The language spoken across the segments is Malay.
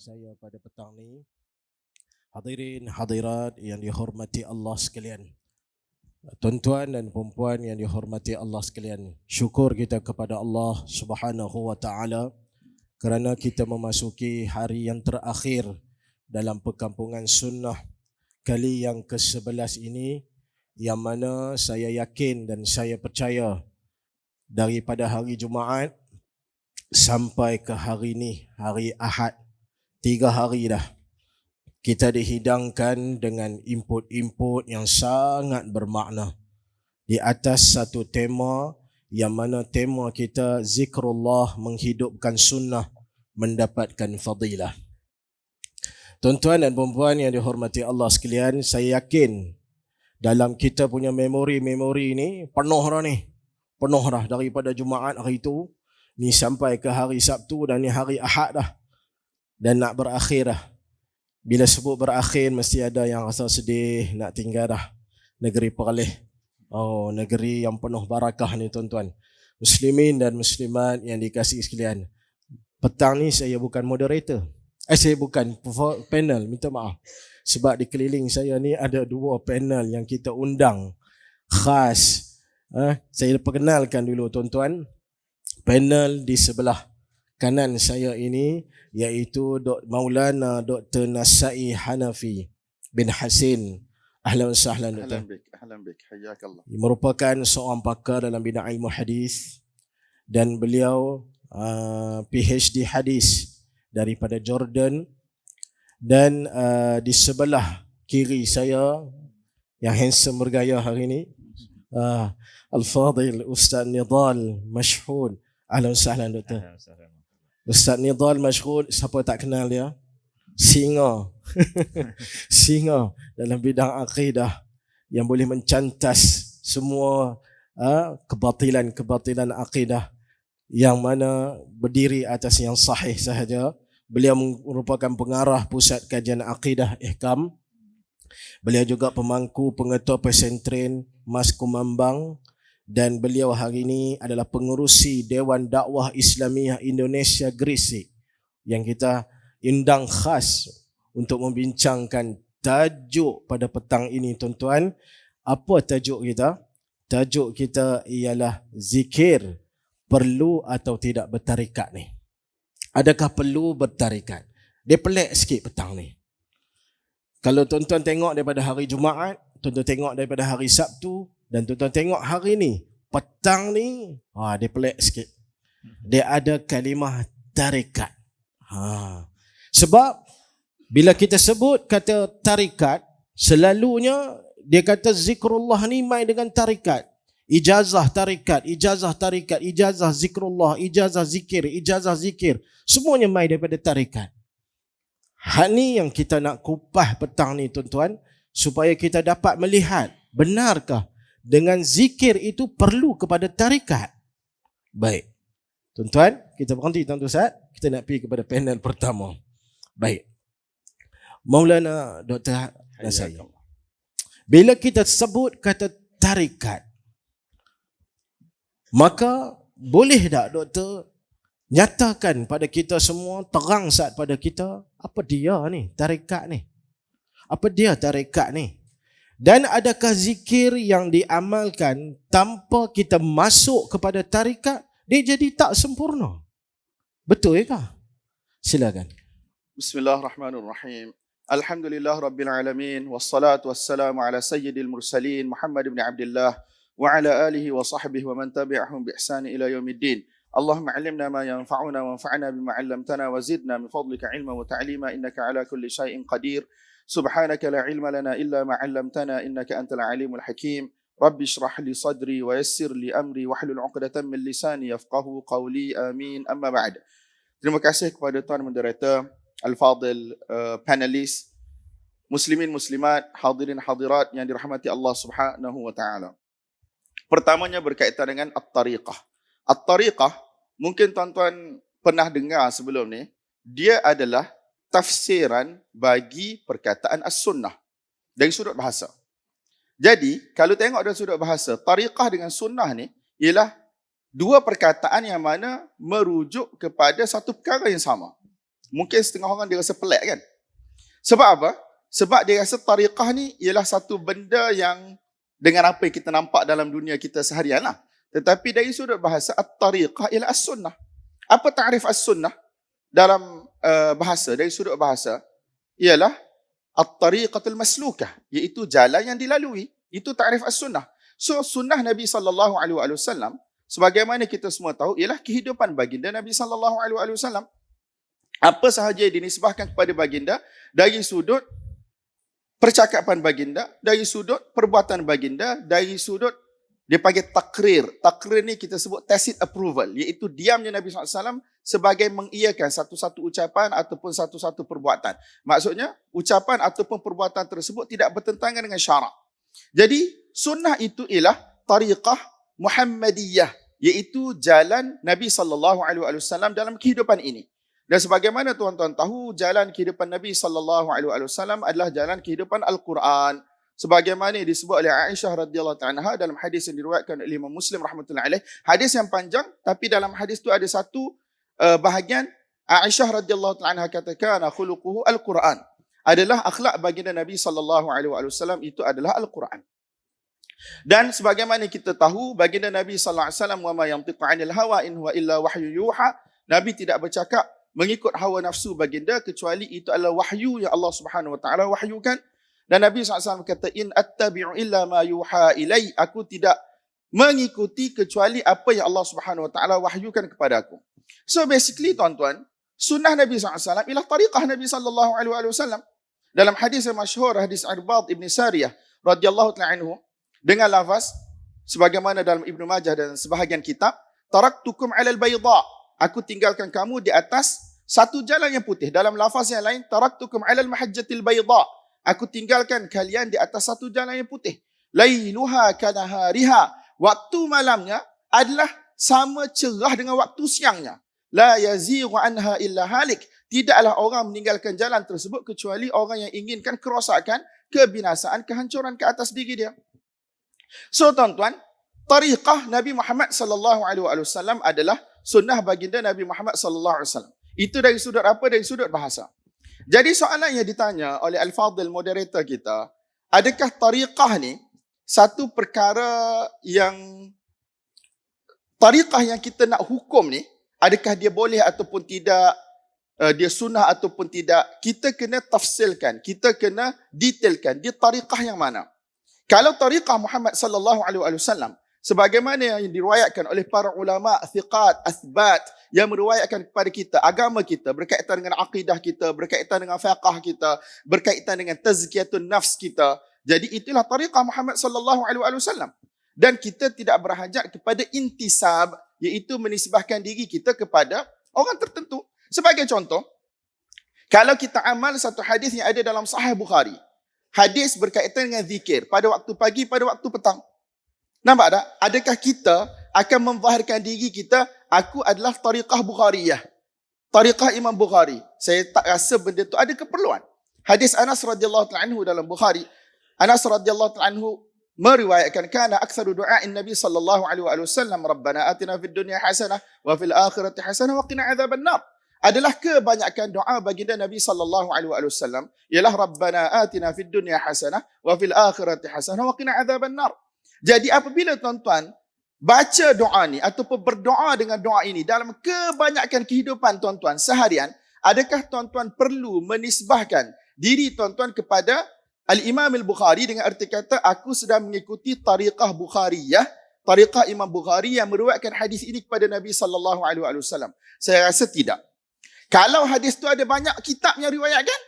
saya pada petang ni. Hadirin hadirat yang dihormati Allah sekalian. Tuan-tuan dan puan-puan yang dihormati Allah sekalian. Syukur kita kepada Allah Subhanahu wa taala kerana kita memasuki hari yang terakhir dalam perkampungan sunnah kali yang ke-11 ini, yang mana saya yakin dan saya percaya daripada hari Jumaat sampai ke hari ini, hari Ahad, 3 hari dah kita dihidangkan dengan input-input yang sangat bermakna di atas satu tema yang mana tema kita zikrullah, menghidupkan sunnah, mendapatkan fadilah. Tuan-tuan dan puan-puan yang dihormati Allah sekalian, saya yakin dalam kita punya memori-memori ni penuh dah daripada Jumaat hari itu ni sampai ke hari Sabtu dan ni hari Ahad dah dan nak berakhir dah. Bila sebut berakhir mesti ada yang rasa sedih nak tinggal dah negeri Perlis. Oh, negeri yang penuh barakah ni tuan-tuan. Muslimin dan muslimat yang dikasihi sekalian. Petang ni saya bukan moderator. Saya bukan panel, minta maaf. Sebab di keliling saya ni ada 2 panel yang kita undang khas. Saya perkenalkan dulu tuan-tuan. Panel di sebelah kanan saya ini iaitu Maulana Dr. Nasai Hanafi bin Hasin. Ahlan wa sahlan Dr. Ahlan bik, hayyakallah. Merupakan seorang pakar dalam bidang ilmu hadis dan beliau PhD hadis daripada Jordan. Dan di sebelah kiri saya yang handsome bergaya hari ini, Al-Fadil Ustaz Nidal Mashhud. Ahlan wa sahlan Dr. Ustaz Nidal Mashhud, siapa tak kenal dia? Singa. Singa dalam bidang akidah yang boleh mencantas semua kebatilan akidah yang mana berdiri atas yang sahih sahaja. Beliau merupakan pengarah pusat kajian akidah Ihkam. Beliau juga pemangku pengetua pesantren Mas Kumambang. Dan beliau hari ini adalah pengerusi Dewan Dakwah Islamiyah Indonesia Gresik, yang kita undang khas untuk membincangkan tajuk pada petang ini tuan-tuan. Apa tajuk kita? Tajuk kita ialah zikir perlu atau tidak bertarikat ni. Adakah perlu bertarikat? Dia pelik sikit petang ni. Kalau tuan-tuan tengok daripada hari Jumaat, tuan-tuan tengok daripada hari Sabtu, dan tuan-tuan tengok hari ni, petang ni, dia pelik sikit. Dia ada kalimah tarikat. Sebab bila kita sebut kata tarikat, selalunya dia kata zikrullah ni main dengan tarikat. Ijazah tarikat, ijazah tarikat, ijazah zikrullah, ijazah zikir. Semuanya main daripada tarikat. Hal ni yang kita nak kupas petang ni tuan-tuan, supaya kita dapat melihat benarkah dengan zikir itu perlu kepada tarikat. Baik. Tuan-tuan, kita berhenti tuan-tuan Ustaz. Kita nak pergi kepada panel pertama. Baik. Maulana Dr. Nasai. Bila kita sebut kata tarikat, maka boleh tak doktor nyatakan pada kita semua, terang saat pada kita, apa dia ni tarikat ni? Apa dia tarikat ni? Dan adakah zikir yang diamalkan tanpa kita masuk kepada tarikat, dia jadi tak sempurna? Betul ke? Silakan. Bismillahirrahmanirrahim. Alhamdulillah Rabbil Alamin. Wassalatu wassalamu ala sayyidil mursalin Muhammad ibn Abdullah wa ala alihi wa sahbihi wa man tabi'ahum bi ihsani ila yaumiddin. Allahumma alimna ma yanfa'una wa anfa'na bima 'allamtana wa zidna min fadlika ilma wa ta'lima innaka ala kulli shay'in qadir. Subhanaka la ilma lana illa ma 'allamtana innaka antal alimul hakim. Rabbi shrah li sadri wa yassir li amri wahlul 'uqdatam min lisani yafqahu qawli. Amin. Amma ba'd. Terima kasih kepada tuan moderator, al-fadil, panelis, muslimin muslimat, hadirin hadirat yang dirahmati Allah Subhanahu wa taala. Pertamanya berkaitan dengan at-tariqah. At-tariqah, mungkin tuan-tuan pernah dengar sebelum ni, dia adalah tafsiran bagi perkataan as-sunnah dari sudut bahasa. Jadi, kalau tengok dari sudut bahasa, tariqah dengan sunnah ni ialah 2 perkataan yang mana merujuk kepada satu perkara yang sama. Mungkin setengah orang dia rasa pelik kan. Sebab apa? Sebab dia rasa tariqah ni ialah satu benda yang dengan apa yang kita nampak dalam dunia kita seharian lah. Tetapi dari sudut bahasa, at-tariqah ialah as-sunnah. Apa ta'rif as-sunnah dalam bahasa, dari sudut bahasa? Ialah at-tariqatul maslukah, iaitu jalan yang dilalui. Itu ta'rif as-sunnah. So sunnah Nabi SAW, sebagaimana kita semua tahu, ialah kehidupan baginda Nabi SAW. Apa sahaja yang dinisbahkan kepada baginda dari sudut percakapan baginda, dari sudut perbuatan baginda, dari sudut dia panggil takrir. Takrir ni kita sebut tacit approval, iaitu diamnya Nabi SAW sebagai mengiyakan satu-satu ucapan ataupun satu-satu perbuatan. Maksudnya ucapan ataupun perbuatan tersebut tidak bertentangan dengan syarak. Jadi sunnah itu ialah tariqah Muhammadiyah, iaitu jalan Nabi SAW dalam kehidupan ini. Dan sebagaimana tuan-tuan tahu, jalan kehidupan Nabi SAW adalah jalan kehidupan Al-Quran. Sebagaimana disebut oleh Aisyah radhiyallahu anha dalam hadis yang diriwayatkan oleh Imam Muslim rahmatullahi alaih. Hadis yang panjang, tapi dalam hadis itu ada satu bahagian Aisyah radhiyallahu anha katakan khuluquhu Al-Quran. Adalah akhlak baginda Nabi SAW itu adalah Al-Quran. Dan sebagaimana kita tahu, baginda Nabi SAW wa ma yantiqu 'anil hawa in huwa illa wahyu yuha. Nabi tidak bercakap mengikut hawa nafsu baginda kecuali itu adalah wahyu yang Allah Subhanahu wa taala wahyukan. Dan Nabi SAW kata, in attabi'u illa ma yuha ilai, aku tidak mengikuti kecuali apa yang Allah Subhanahu wa taala wahyukan kepada aku. So basically tuan-tuan, sunnah Nabi SAW ialah tariqah Nabi SAW. Dalam hadis yang masyhur, hadis Irbad ibn Sariyah radhiyallahu ta'ala anhu, dengan lafaz sebagaimana dalam Ibnu Majah dan sebahagian kitab, taraktukum 'alal bayda, aku tinggalkan kamu di atas satu jalan yang putih. Dalam lafaz yang lain, taraktukum 'alal mahajjatil bayda, aku tinggalkan kalian di atas satu jalan yang putih. Lailuha kanahariha, waktu malamnya adalah sama cerah dengan waktu siangnya. La yazighu anha illa halik, tidaklah orang meninggalkan jalan tersebut kecuali orang yang inginkan kerosakan, kebinasaan, kehancuran ke atas diri dia. So tuan-tuan, tariqah Nabi Muhammad SAW adalah sunnah baginda Nabi Muhammad SAW. Itu dari sudut apa? Dari sudut bahasa. Jadi soalan yang ditanya oleh Al-Fadhil moderator kita, adakah tariqah ni satu perkara yang tariqah yang kita nak hukum ni, adakah dia boleh ataupun tidak, dia sunnah ataupun tidak? Kita kena tafsilkan, kita kena detailkan dia tariqah yang mana. Kalau tariqah Muhammad SAW sebagaimana yang diriwayatkan oleh para ulama thiqat, athbat, yang meriwayatkan kepada kita, agama kita berkaitan dengan akidah kita, berkaitan dengan fiqh kita, berkaitan dengan tazkiyatun nafs kita. Jadi itulah tariqah Muhammad SAW. Dan kita tidak berhajat kepada intisab, iaitu menisbahkan diri kita kepada orang tertentu. Sebagai contoh, kalau kita amal satu hadis yang ada dalam Sahih Bukhari, hadis berkaitan dengan zikir pada waktu pagi, pada waktu petang. Nampak tak? Adakah kita akan memzahirkan diri kita, aku adalah tariqah Bukhariyah, tariqah Imam Bukhari? Saya tak rasa benda itu ada keperluan. Hadis Anas radhiyallahu ta'ala anhu dalam Bukhari, Anas radhiyallahu ta'ala anhu meriwayatkan, kana aktsaru du'a'in Nabi sallallahu alaihi wasallam, Rabbana atina fid dunya hasanah wa fil akhirati hasanah wa qina adzaban nar. Adalah kebanyakan doa baginda Nabi sallallahu alaihi wasallam ialah Rabbana atina fid dunya hasanah wa fil akhirati hasanah wa qina adzaban nar. Jadi apabila tuan-tuan baca doa ni ataupun berdoa dengan doa ini dalam kebanyakan kehidupan tuan-tuan seharian, adakah tuan-tuan perlu menisbahkan diri tuan-tuan kepada Al-Imam Al-Bukhari dengan arti kata aku sedang mengikuti tariqah Bukhariyah, tariqah Imam Bukhari yang meriwayatkan hadis ini kepada Nabi sallallahu alaihi wasallam? Saya rasa tidak. Kalau hadis tu ada banyak kitab yang riwayatkan,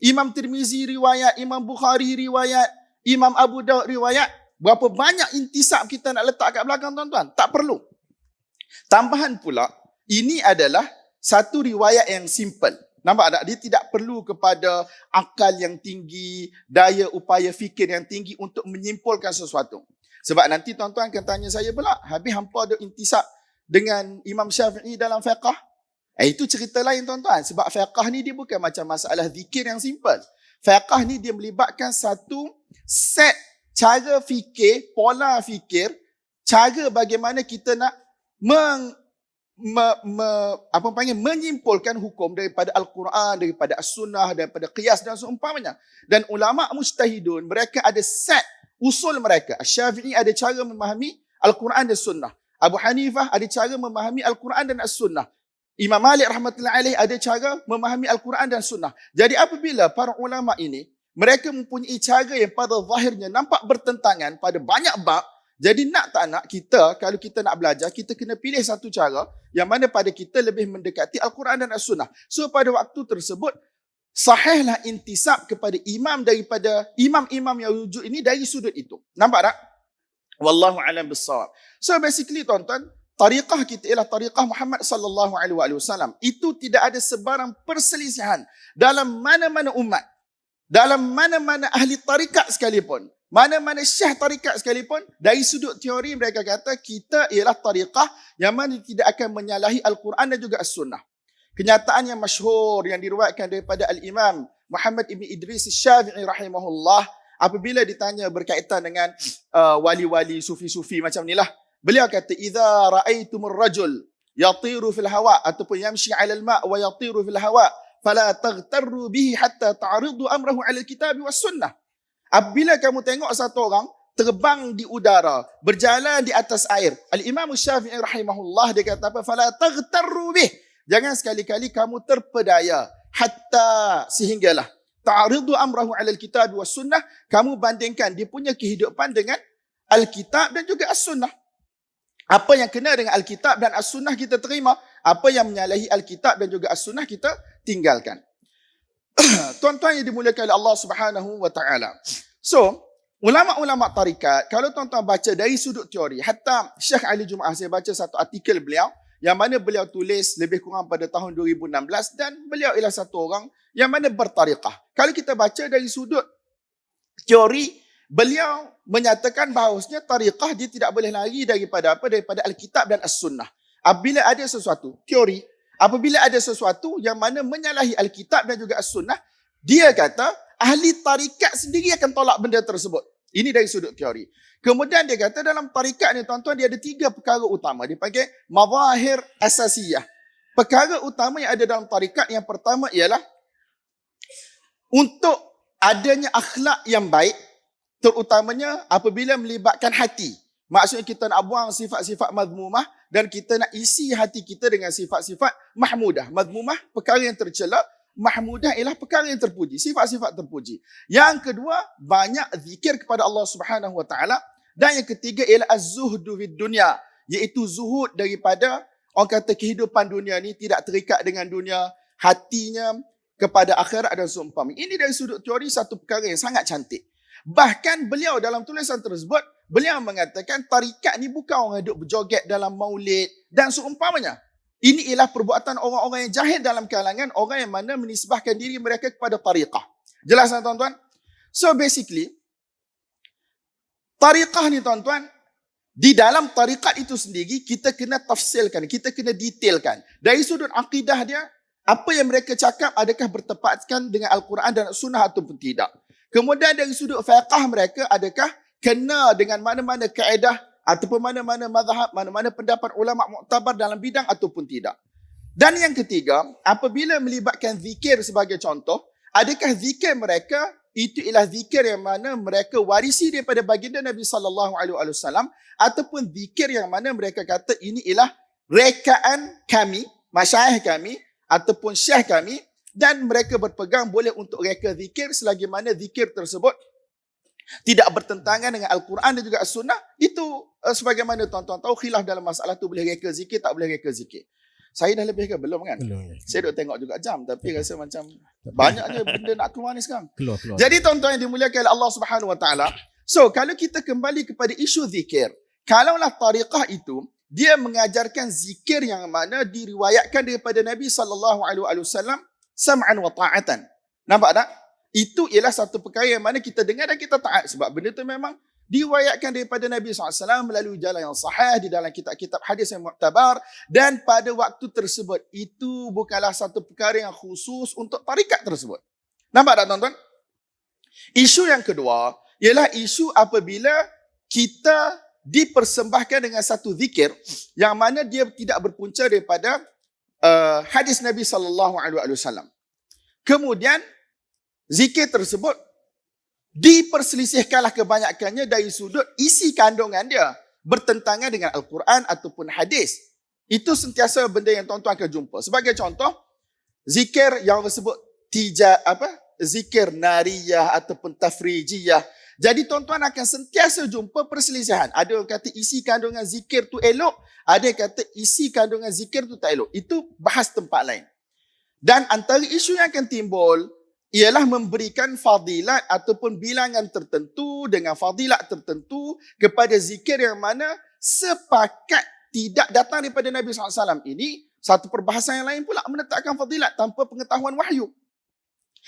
Imam Tirmizi riwayat, Imam Bukhari riwayat, Imam Abu Daud riwayat, berapa banyak intisab kita nak letak kat belakang tuan-tuan? Tak perlu. Tambahan pula, ini adalah satu riwayat yang simple. Nampak tak? Dia tidak perlu kepada akal yang tinggi, daya upaya fikir yang tinggi untuk menyimpulkan sesuatu. Sebab nanti tuan-tuan akan tanya saya pula, habis hampa ada intisab dengan Imam Syafi'i dalam fiqh? Itu cerita lain tuan-tuan. Sebab fiqh ni dia bukan macam masalah zikir yang simple. Fiqh ni dia melibatkan satu set cara fikir, pola fikir, cara bagaimana kita nak menyimpulkan hukum daripada Al-Quran, daripada As-Sunnah, daripada Qiyas dan seumpamanya. Dan ulama mujtahidun, mereka ada set usul mereka. Asy-Syafi'i ada cara memahami Al-Quran dan Sunnah. Abu Hanifah ada cara memahami Al-Quran dan As-Sunnah. Imam Malik rahmatullahi alaih ada cara memahami Al-Quran dan Sunnah. Jadi apabila para ulama ini, mereka mempunyai cara yang pada zahirnya nampak bertentangan pada banyak bab, jadi nak tak nak kita, kalau kita nak belajar, kita kena pilih satu cara yang mana pada kita lebih mendekati Al-Quran dan As-Sunnah. So pada waktu tersebut, sahihlah intisab kepada imam daripada imam-imam yang rujuk ini dari sudut itu. Nampak tak? Wallahu a'lam bissawab. So basically tuan-tuan, tariqah kita ialah tariqah Muhammad sallallahu alaihi wasallam. Itu tidak ada sebarang perselisihan dalam mana-mana umat, dalam mana-mana ahli tarikat sekalipun, mana-mana syekh tarikat sekalipun, dari sudut teori mereka kata kita ialah tariqah yang mana tidak akan menyalahi Al-Quran dan juga As-Sunnah. Kenyataan yang masyhur yang diriwayatkan daripada Al-Imam Muhammad ibn Idris Asy-Syafi'i rahimahullah, apabila ditanya berkaitan dengan wali-wali sufi-sufi macam inilah, beliau kata idza ra'aitumur rajul yatiru fil hawa ataupun yamshi 'alal ma' wa yatiru fil hawa fala taghtarru bihi hatta ta'ridu amrahu 'alal kitab was sunnah. Apabila kamu tengok satu orang terbang di udara, berjalan di atas air, Al-Imam Syafi'i rahimahullah dia kata apa? Fala taghtarru bih. Jangan sekali-kali kamu terpedaya hatta sehinggalah ta'ridu amrahu 'alal kitab was sunnah, kamu bandingkan dia punya kehidupan dengan Al-Kitab dan juga As-Sunnah. Apa yang kena dengan Al-Kitab dan As-Sunnah kita terima, apa yang menyalahi Al-Kitab dan juga As-Sunnah kita tinggalkan. Tuan-tuan yang dimuliakan oleh Allah Subhanahu wa taala. So, ulama-ulama tarikat, kalau tuan-tuan baca dari sudut teori, hatta Syekh Ali Jumaah, saya baca satu artikel beliau yang mana beliau tulis lebih kurang pada tahun 2016 dan beliau ialah satu orang yang mana bertariqah. Kalau kita baca dari sudut teori, beliau menyatakan bahawasanya tariqah dia tidak boleh lari daripada apa? Daripada Al-Kitab dan As-Sunnah. Apabila ada sesuatu, teori, apabila ada sesuatu yang mana menyalahi Al-Kitab dan juga As-Sunnah, dia kata ahli tarikat sendiri akan tolak benda tersebut. Ini dari sudut teori. Kemudian dia kata dalam tarikat ni tuan-tuan, dia ada 3 perkara utama. Dia panggil mazahir asasiyah. Perkara utama yang ada dalam tarikat yang pertama ialah untuk adanya akhlak yang baik, terutamanya apabila melibatkan hati. Maksudnya kita nak buang sifat-sifat mazmumah dan kita nak isi hati kita dengan sifat-sifat mahmudah. Mazmumah, perkara yang tercela. Mahmudah ialah perkara yang terpuji, sifat-sifat terpuji. Yang kedua, banyak zikir kepada Allah Subhanahu wa taala. Dan yang ketiga ialah az-zuhdu fid dunya, iaitu zuhud daripada orang kata kehidupan dunia ni, tidak terikat dengan dunia, hatinya kepada akhirat dan seumpamanya. Ini dari sudut teori satu perkara yang sangat cantik. Bahkan beliau dalam tulisan tersebut, beliau mengatakan tarikat ni bukan orang duduk berjoget dalam maulid dan seumpamanya. Ini ialah perbuatan orang-orang yang jahil dalam kalangan orang yang mana menisbahkan diri mereka kepada tariqah. Jelas tak tuan-tuan? So basically, tariqah ni tuan-tuan, di dalam tariqat itu sendiri, kita kena tafsilkan, kita kena detailkan. Dari sudut akidah dia, apa yang mereka cakap adakah bertepatkan dengan Al-Quran dan Sunnah ataupun tidak. Kemudian dari sudut fiqh mereka, adakah kena dengan mana-mana kaedah ataupun mana-mana mazhab, mana-mana pendapat ulama muktabar dalam bidang ataupun tidak. Dan yang ketiga, apabila melibatkan zikir sebagai contoh, adakah zikir mereka itu ialah zikir yang mana mereka warisi daripada baginda Nabi sallallahu alaihi wasallam ataupun zikir yang mana mereka kata ini ialah rekaan kami, masyayikh kami ataupun syekh kami, dan mereka berpegang boleh untuk reka zikir selagi mana zikir tersebut tidak bertentangan dengan Al-Quran dan juga As-Sunnah. Itu sebagaimana tuan-tuan tahu, khilaf dalam masalah tu boleh reka zikir, tak boleh reka zikir. Saya dah lebih ke belum kan? Belum. Ya. Saya duk tengok juga jam tapi rasa macam banyaknya benda nak keluar ni sekarang. Keluar. Jadi tuan-tuan yang dimuliakan oleh Allah Subhanahu Wa Taala, so kalau kita kembali kepada isu zikir, kalaulah tariqah itu dia mengajarkan zikir yang mana diriwayatkan daripada Nabi sallallahu alaihi wasallam sam'an wa ta'atan. Nampak tak? Itu ialah satu perkara yang mana kita dengar dan kita taat. Sebab benda itu memang diwayatkan daripada Nabi SAW melalui jalan yang sahih di dalam kitab-kitab hadis yang muktabar. Dan pada waktu tersebut, itu bukanlah satu perkara yang khusus untuk tarikat tersebut. Nampak tak tuan-tuan? Isu yang kedua ialah isu apabila kita dipersembahkan dengan satu zikir yang mana dia tidak berpunca daripada hadis Nabi SAW. Kemudian zikir tersebut diperselisihkanlah kebanyakannya dari sudut isi kandungan dia bertentangan dengan Al-Quran ataupun hadis. Itu sentiasa benda yang tuan-tuan akan jumpa. Sebagai contoh, zikir yang tersebut zikir nariyah ataupun tafrijiyah. Jadi tuan-tuan akan sentiasa jumpa perselisihan. Ada yang kata isi kandungan zikir tu elok, ada yang kata isi kandungan zikir tu tak elok. Itu bahas tempat lain. Dan antara isu yang akan timbul ialah memberikan fadilat ataupun bilangan tertentu dengan fadilat tertentu kepada zikir yang mana sepakat tidak datang daripada Nabi SAW. Ini satu perbahasan yang lain pula, menetapkan fadilat tanpa pengetahuan wahyu.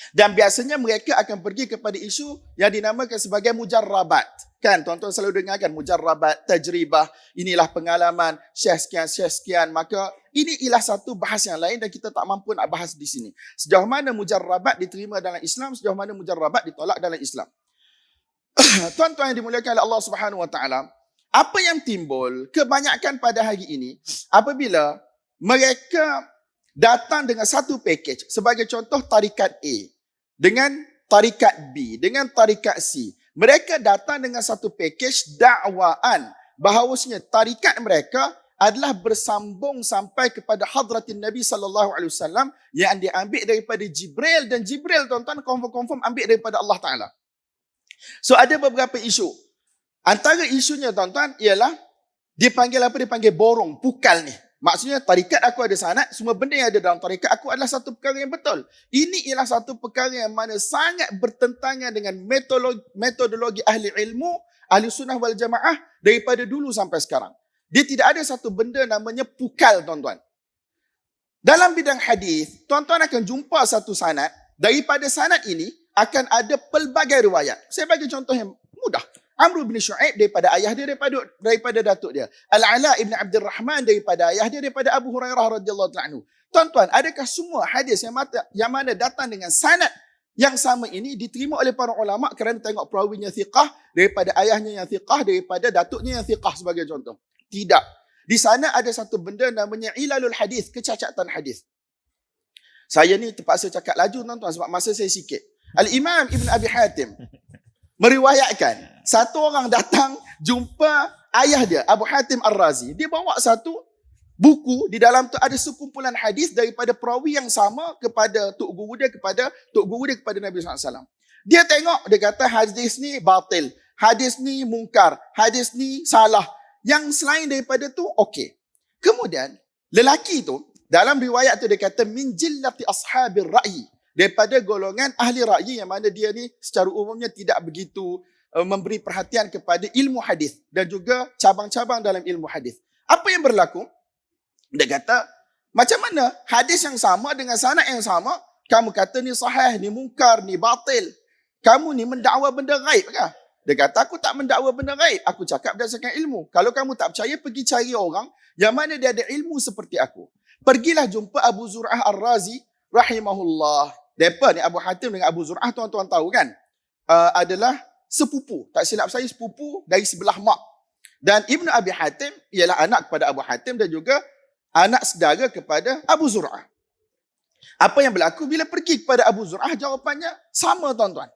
Dan biasanya mereka akan pergi kepada isu yang dinamakan sebagai mujarrabat. Kan tuan-tuan selalu dengar kan mujarrabat, tajribah, inilah pengalaman syekh sekian. Maka ini ialah satu bahas yang lain dan kita tak mampu nak bahas di sini. Sejauh mana mujarrabat diterima dalam Islam, sejauh mana mujarrabat ditolak dalam Islam. Tuan-tuan yang dimuliakan oleh Allah Subhanahu Wa Taala, apa yang timbul kebanyakan pada hari ini apabila mereka datang dengan satu package, sebagai contoh tarikat A dengan tarikat B dengan tarikat C. Mereka datang dengan satu package dakwaan bahawasanya tarikat mereka adalah bersambung sampai kepada hadratin Nabi SAW yang diambil daripada Jibril, dan Jibril tuan-tuan confirm ambil daripada Allah Ta'ala. So ada beberapa isu. Antara isunya tuan-tuan ialah dipanggil borong, pukal ni. Maksudnya tarikat aku ada sanad, semua benda yang ada dalam tarikat aku adalah satu perkara yang betul. Ini ialah satu perkara yang mana sangat bertentangan dengan metodologi ahli ilmu, ahli sunnah wal jamaah daripada dulu sampai sekarang. Dia tidak ada satu benda namanya pukal, tuan-tuan. Dalam bidang hadis, tuan-tuan akan jumpa satu sanad, daripada sanad ini akan ada pelbagai riwayat. Saya bagi contoh yang mudah. Amr bin Shu'aib daripada ayah dia, daripada datuk dia. Al-Ala ibn Abdul Rahman daripada ayah dia, daripada Abu Hurairah radhiyallahu anhu. Tuan-tuan, adakah semua hadis yang mana datang dengan sanad yang sama ini diterima oleh para ulama kerana tengok perawinya thiqah, daripada ayahnya yang thiqah, daripada datuknya yang thiqah sebagai contoh? Tidak. Di sana ada satu benda namanya ilalul hadis, kecacatan hadis. Saya ni terpaksa cakap laju tuan-tuan sebab masa saya sikit. Al-Imam Ibn Abi Hatim meriwayatkan, satu orang datang jumpa ayah dia, Abu Hatim Ar-Razi. Dia bawa satu buku, di dalam tu ada sekumpulan hadis daripada perawi yang sama kepada tok guru dia kepada Nabi SAW. Dia tengok, dia kata hadis ni batil, hadis ni mungkar, hadis ni salah. Yang selain daripada tu, okey. Kemudian, lelaki tu, dalam riwayat tu dia kata, min jillati ashabir ra'yi. Daripada golongan ahli ra'yi yang mana dia ni secara umumnya tidak begitu memberi perhatian kepada ilmu hadis dan juga cabang-cabang dalam ilmu hadis. Apa yang berlaku? Dia kata, macam mana hadis yang sama dengan sanad yang sama, kamu kata ni sahih, ni mungkar, ni batil. Kamu ni mendakwa benda gaib kah? Dia kata, aku tak mendakwa benda gaib. Aku cakap berdasarkan ilmu. Kalau kamu tak percaya, pergi cari orang yang mana dia ada ilmu seperti aku. Pergilah jumpa Abu Zur'ah Ar-Razi rahimahullah. Depa ni Abu Hatim dengan Abu Zur'ah, tuan-tuan tahu kan, adalah sepupu. Tak silap saya, sepupu dari sebelah mak. Dan Ibn Abi Hatim ialah anak kepada Abu Hatim dan juga anak saudara kepada Abu Zur'ah. Apa yang berlaku bila pergi kepada Abu Zur'ah, jawapannya sama, tuan-tuan.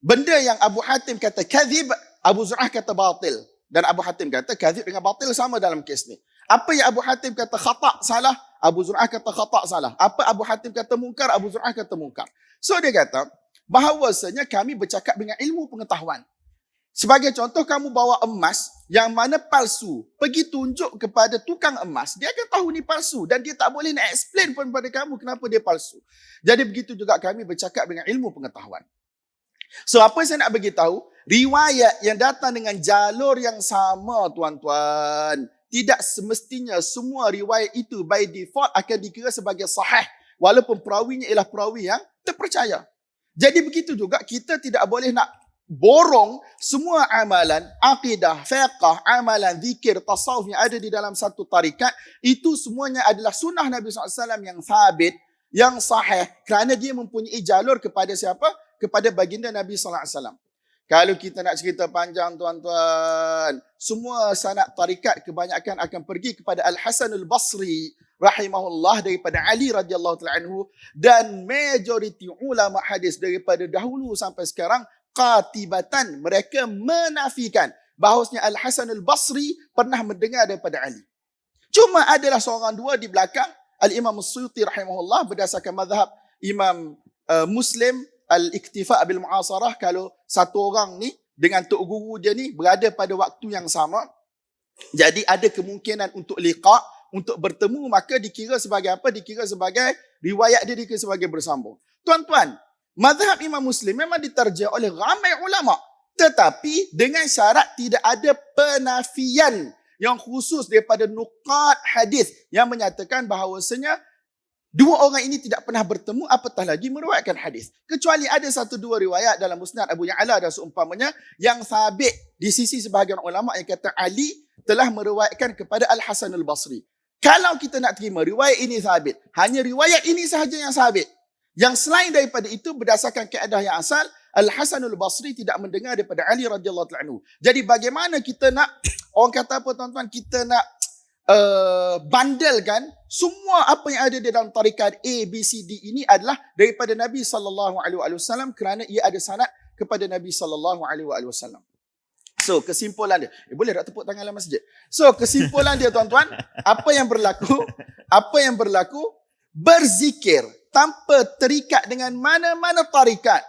Benda yang Abu Hatim kata kadhib, Abu Zur'ah kata batil. Dan Abu Hatim kata kadhib dengan batil sama dalam kes ni. Apa yang Abu Hatim kata khata' salah, Abu Zur'ah kata khata' salah. Apa Abu Hatim kata mungkar, Abu Zur'ah kata mungkar. So dia kata bahawasanya kami bercakap dengan ilmu pengetahuan. Sebagai contoh, kamu bawa emas yang mana palsu, pergi tunjuk kepada tukang emas, dia akan tahu ni palsu dan dia tak boleh nak explain pun pada kamu kenapa dia palsu. Jadi begitu juga kami bercakap dengan ilmu pengetahuan. So apa saya nak bagi tahu, riwayat yang datang dengan jalur yang sama, tuan-tuan, tidak semestinya semua riwayat itu by default akan dikira sebagai sahih walaupun perawinya ialah perawi yang terpercaya. Jadi begitu juga kita tidak boleh nak borong semua amalan, akidah, fiqh, amalan, zikir, tasawuf yang ada di dalam satu tarikat, itu semuanya adalah sunnah Nabi SAW yang sabit, yang sahih kerana dia mempunyai jalur kepada siapa? Kepada baginda Nabi SAW. Kalau kita nak cerita panjang tuan-tuan, semua sanad tarikat kebanyakan akan pergi kepada Al-Hasan Al-Basri rahimahullah daripada Ali radhiyallahu taala anhu, dan majoriti ulama hadis daripada dahulu sampai sekarang qatibatan mereka menafikan bahawasanya Al-Hasan Al-Basri pernah mendengar daripada Ali. Cuma adalah seorang dua di belakang, Al-Imam As-Suyuti rahimahullah berdasarkan mazhab Imam Muslim Al-Iktifa' bil Mu'asarah, kalau satu orang ni dengan tok guru dia ni berada pada waktu yang sama, jadi ada kemungkinan untuk liqa', untuk bertemu, maka dikira sebagai apa? Dikira sebagai riwayat dia, dikira sebagai bersambung. Tuan-tuan, mazhab Imam Muslim memang diterjah oleh ramai ulama, tetapi dengan syarat tidak ada penafian yang khusus daripada nuqat hadis yang menyatakan bahawasanya dua orang ini tidak pernah bertemu, apatah lagi meriwayatkan hadis. Kecuali ada satu dua riwayat dalam Musnad Abu Ya'la dan seumpamanya yang sabit di sisi sebahagian ulama yang kata Ali telah meriwayatkan kepada Al-Hasan Al-Basri. Kalau kita nak terima riwayat ini sabit, hanya riwayat ini sahaja yang sabit. Yang selain daripada itu berdasarkan kaedah yang asal, Al-Hasan Al-Basri tidak mendengar daripada Ali radhiyallahu anhu. Jadi bagaimana kita nak, orang kata apa tuan-tuan, kita nak bandelkan semua apa yang ada di dalam tarikat A, B, C, D ini adalah daripada Nabi SAW kerana ia ada sanad kepada Nabi SAW. So kesimpulan dia, boleh tak tepuk tangan dalam masjid? So kesimpulan dia tuan-tuan, apa yang berlaku, berzikir tanpa terikat dengan mana-mana tarikat,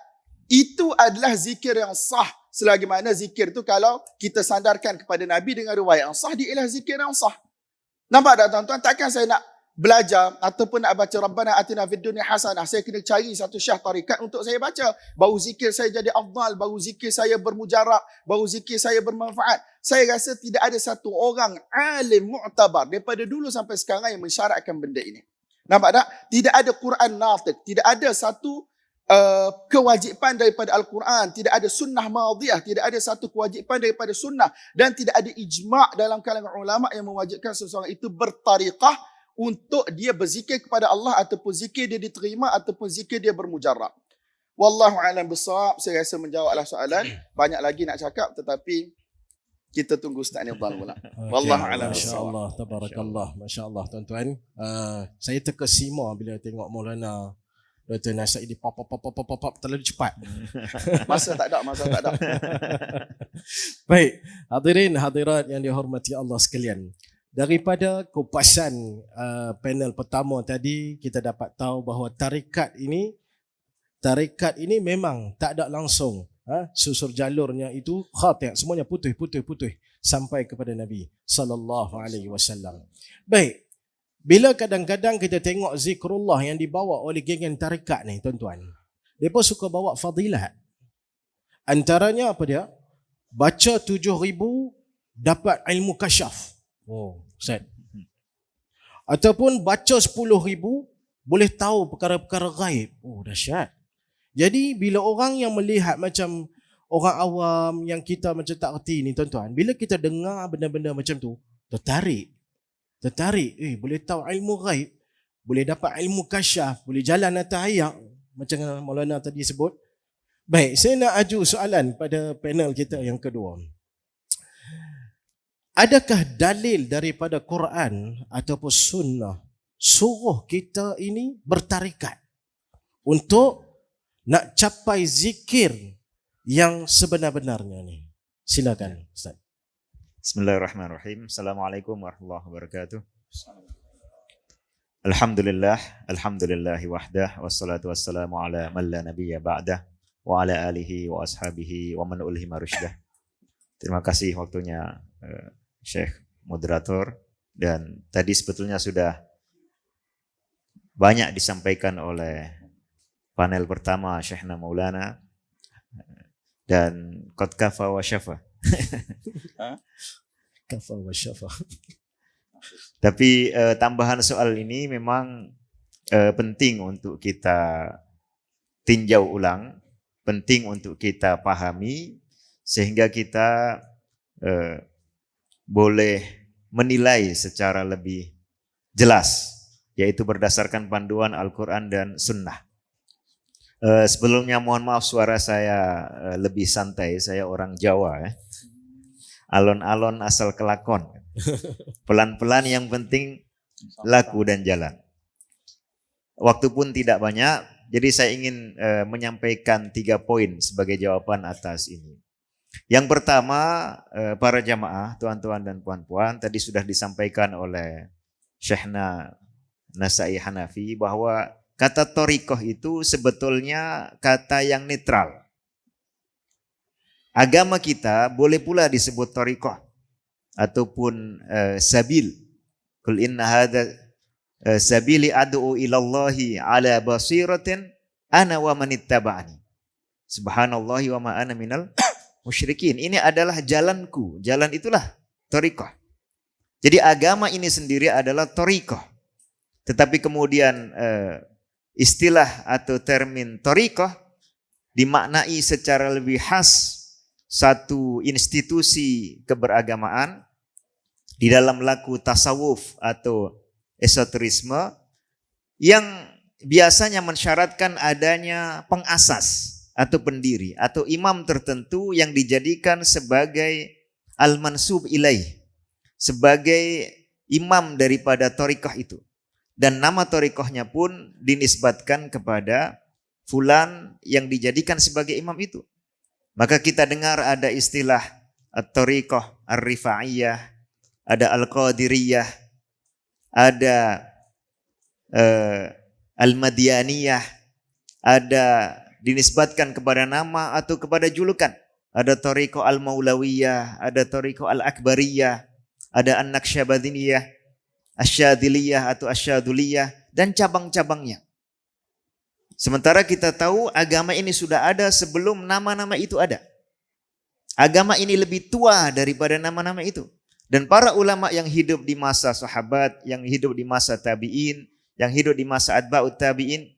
itu adalah zikir yang sah. Selagi mana zikir itu kalau kita sandarkan kepada Nabi dengan riwayat yang sah, dia ialah zikir yang sah. Nampak tak tuan-tuan? Takkan saya nak belajar ataupun nak baca Rabbana atina fid dunya hasanah, saya kena cari satu syah tarikat untuk saya baca. Baru zikir saya jadi afdal, baru zikir saya bermujarab, baru zikir saya bermanfaat. Saya rasa tidak ada satu orang alim mu'tabar daripada dulu sampai sekarang yang mensyaratkan benda ini. Nampak tak? Tidak ada Quran natiq, tidak ada satu kewajipan daripada Al-Quran, tidak ada sunnah madiyah, tidak ada satu kewajipan daripada sunnah, dan tidak ada ijma' dalam kalangan ulama yang mewajibkan seseorang itu bertariqah untuk dia berzikir kepada Allah, ataupun zikir dia diterima, ataupun zikir dia bermujarab. Wallahu a'lam bissawab. Saya rasa menjawablah soalan. Banyak lagi nak cakap, tetapi kita tunggu Ustaz Nidhal pula. Wallahu a'lam bissawab. Masya-Allah, tabarakallah. Masya-Allah tuan-tuan. Saya terkesima bila tengok Maulana Dr. Nasaidi pop terlalu cepat. Masa tak ada. Baik, hadirin hadirat yang dihormati Allah sekalian. Daripada kupasan panel pertama tadi, kita dapat tahu bahawa tarikat ini memang tak ada langsung susur jalurnya itu khati', semuanya putih sampai kepada Nabi sallallahu alaihi wasallam. Baik. Bila kadang-kadang kita tengok zikrullah yang dibawa oleh geng-geng tarikat ni tuan-tuan, mereka suka bawa fadilat. Antaranya apa dia? Baca 7,000 dapat ilmu kasyaf. Oh, Ustaz. Ataupun baca 10,000 boleh tahu perkara-perkara gaib. Oh, dahsyat. Jadi bila orang yang melihat macam orang awam yang kita macam tak erti ni tuan-tuan, bila kita dengar benda-benda macam tu, tertarik, boleh tahu ilmu ghaib, boleh dapat ilmu kasyaf, boleh jalan atas air macam Maulana tadi sebut. Baik, saya nak aju soalan pada panel kita yang kedua. Adakah dalil daripada Quran ataupun sunnah suruh kita ini bertarikat untuk nak capai zikir yang sebenar-benarnya ni? Silakan Ustaz. Bismillahirrahmanirrahim. Assalamualaikum warahmatullahi wabarakatuh. Alhamdulillahi wahdah, wassalatu wassalamu ala man la nabiyya ba'dah, wa ala alihi wa ashabihi wa man ulhima rusydah. Terima kasih waktunya Syekh moderator, dan tadi sebetulnya sudah banyak disampaikan oleh panel pertama Syekhna Maulana, dan qad kafa wa syafa. Kafa wa syafa. Tapi tambahan soal ini memang penting untuk kita tinjau ulang, penting untuk kita pahami, sehingga kita boleh menilai secara lebih jelas, yaitu berdasarkan panduan Al-Quran dan Sunnah. Sebelumnya mohon maaf suara saya lebih santai, saya orang Jawa ya. Alon-alon asal kelakon. Pelan-pelan yang penting laku dan jalan. Waktu pun tidak banyak, jadi saya ingin menyampaikan 3 poin sebagai jawaban atas ini. Yang pertama, para jamaah, tuan-tuan dan puan-puan, tadi sudah disampaikan oleh Syekhna Nasai Hanafi bahwa kata thariqah itu sebetulnya kata yang netral. Agama kita boleh pula disebut thariqah ataupun sabil. Qul inna hadza sabili ad'u ilallahi ala basiratin ana wa manittaba'ani. Subhanallahi wa ma ana minal musyrikin. Ini adalah jalanku. Jalan itulah thariqah. Jadi agama ini sendiri adalah thariqah. Tetapi kemudian istilah atau termin thariqah dimaknai secara lebih khas satu institusi keberagamaan di dalam laku tasawuf atau esoterisme yang biasanya mensyaratkan adanya pengasas atau pendiri atau imam tertentu yang dijadikan sebagai al-mansub ilaih, sebagai imam daripada thariqah itu. Dan nama thariqahnya pun dinisbatkan kepada fulan yang dijadikan sebagai imam itu. Maka kita dengar ada istilah at-thariqah ar-rifa'iyah, ada al-qadiriyah, ada al-madyaniyah, ada dinisbatkan kepada nama atau kepada julukan. Ada thariqah al-maulawiyah, ada thariqah al-akbariyah, ada an-naqsyabandiyah, asyadiliyah atau asyaduliyah, dan cabang-cabangnya. Sementara kita tahu agama ini sudah ada sebelum nama-nama itu ada. Agama ini lebih tua daripada nama-nama itu. Dan para ulama yang hidup di masa sahabat, yang hidup di masa tabi'in, yang hidup di masa atba'ut tabi'in,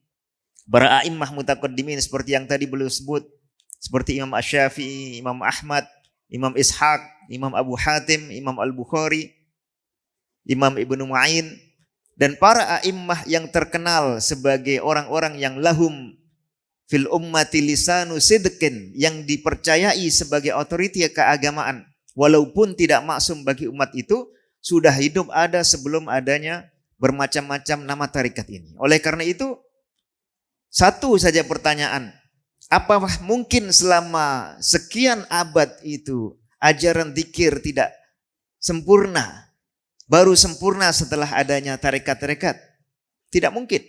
para a'immah mutaqaddimin seperti yang tadi beliau sebut, seperti Imam Asy-Syafi'i, Imam Ahmad, Imam Ishaq, Imam Abu Hatim, Imam Al-Bukhari, Imam Ibnu Ma'in, dan para a'immah yang terkenal sebagai orang-orang yang lahum fil ummati lisanu sidqin, yang dipercayai sebagai otoriti keagamaan walaupun tidak maksum bagi umat itu, sudah hidup ada sebelum adanya bermacam-macam nama tarikat ini. Oleh karena itu, satu saja pertanyaan, apakah mungkin selama sekian abad itu ajaran zikir tidak sempurna? Baru sempurna setelah adanya tarekat-tarekat? Tidak mungkin.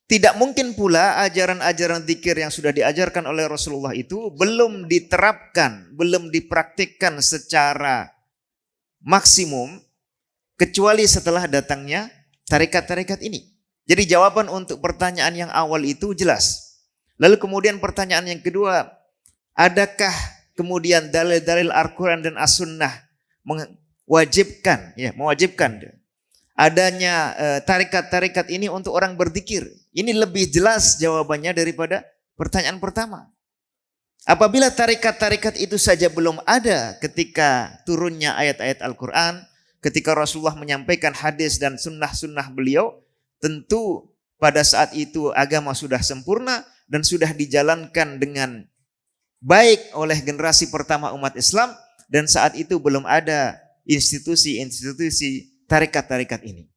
Tidak mungkin pula ajaran-ajaran zikir yang sudah diajarkan oleh Rasulullah itu belum diterapkan, belum dipraktikkan secara maksimum kecuali setelah datangnya tarekat-tarekat ini. Jadi jawaban untuk pertanyaan yang awal itu jelas. Lalu kemudian pertanyaan yang kedua, adakah kemudian dalil-dalil Al-Quran dan As-Sunnah mewajibkan adanya tarekat-tarekat ini untuk orang berzikir? Ini lebih jelas jawabannya daripada pertanyaan pertama. Apabila tarekat-tarekat itu saja belum ada ketika turunnya ayat-ayat Al-Quran, ketika Rasulullah menyampaikan hadis dan sunnah-sunnah beliau, tentu pada saat itu agama sudah sempurna dan sudah dijalankan dengan baik oleh generasi pertama umat Islam, dan saat itu belum ada institusi-institusi tarekat-tarekat ini.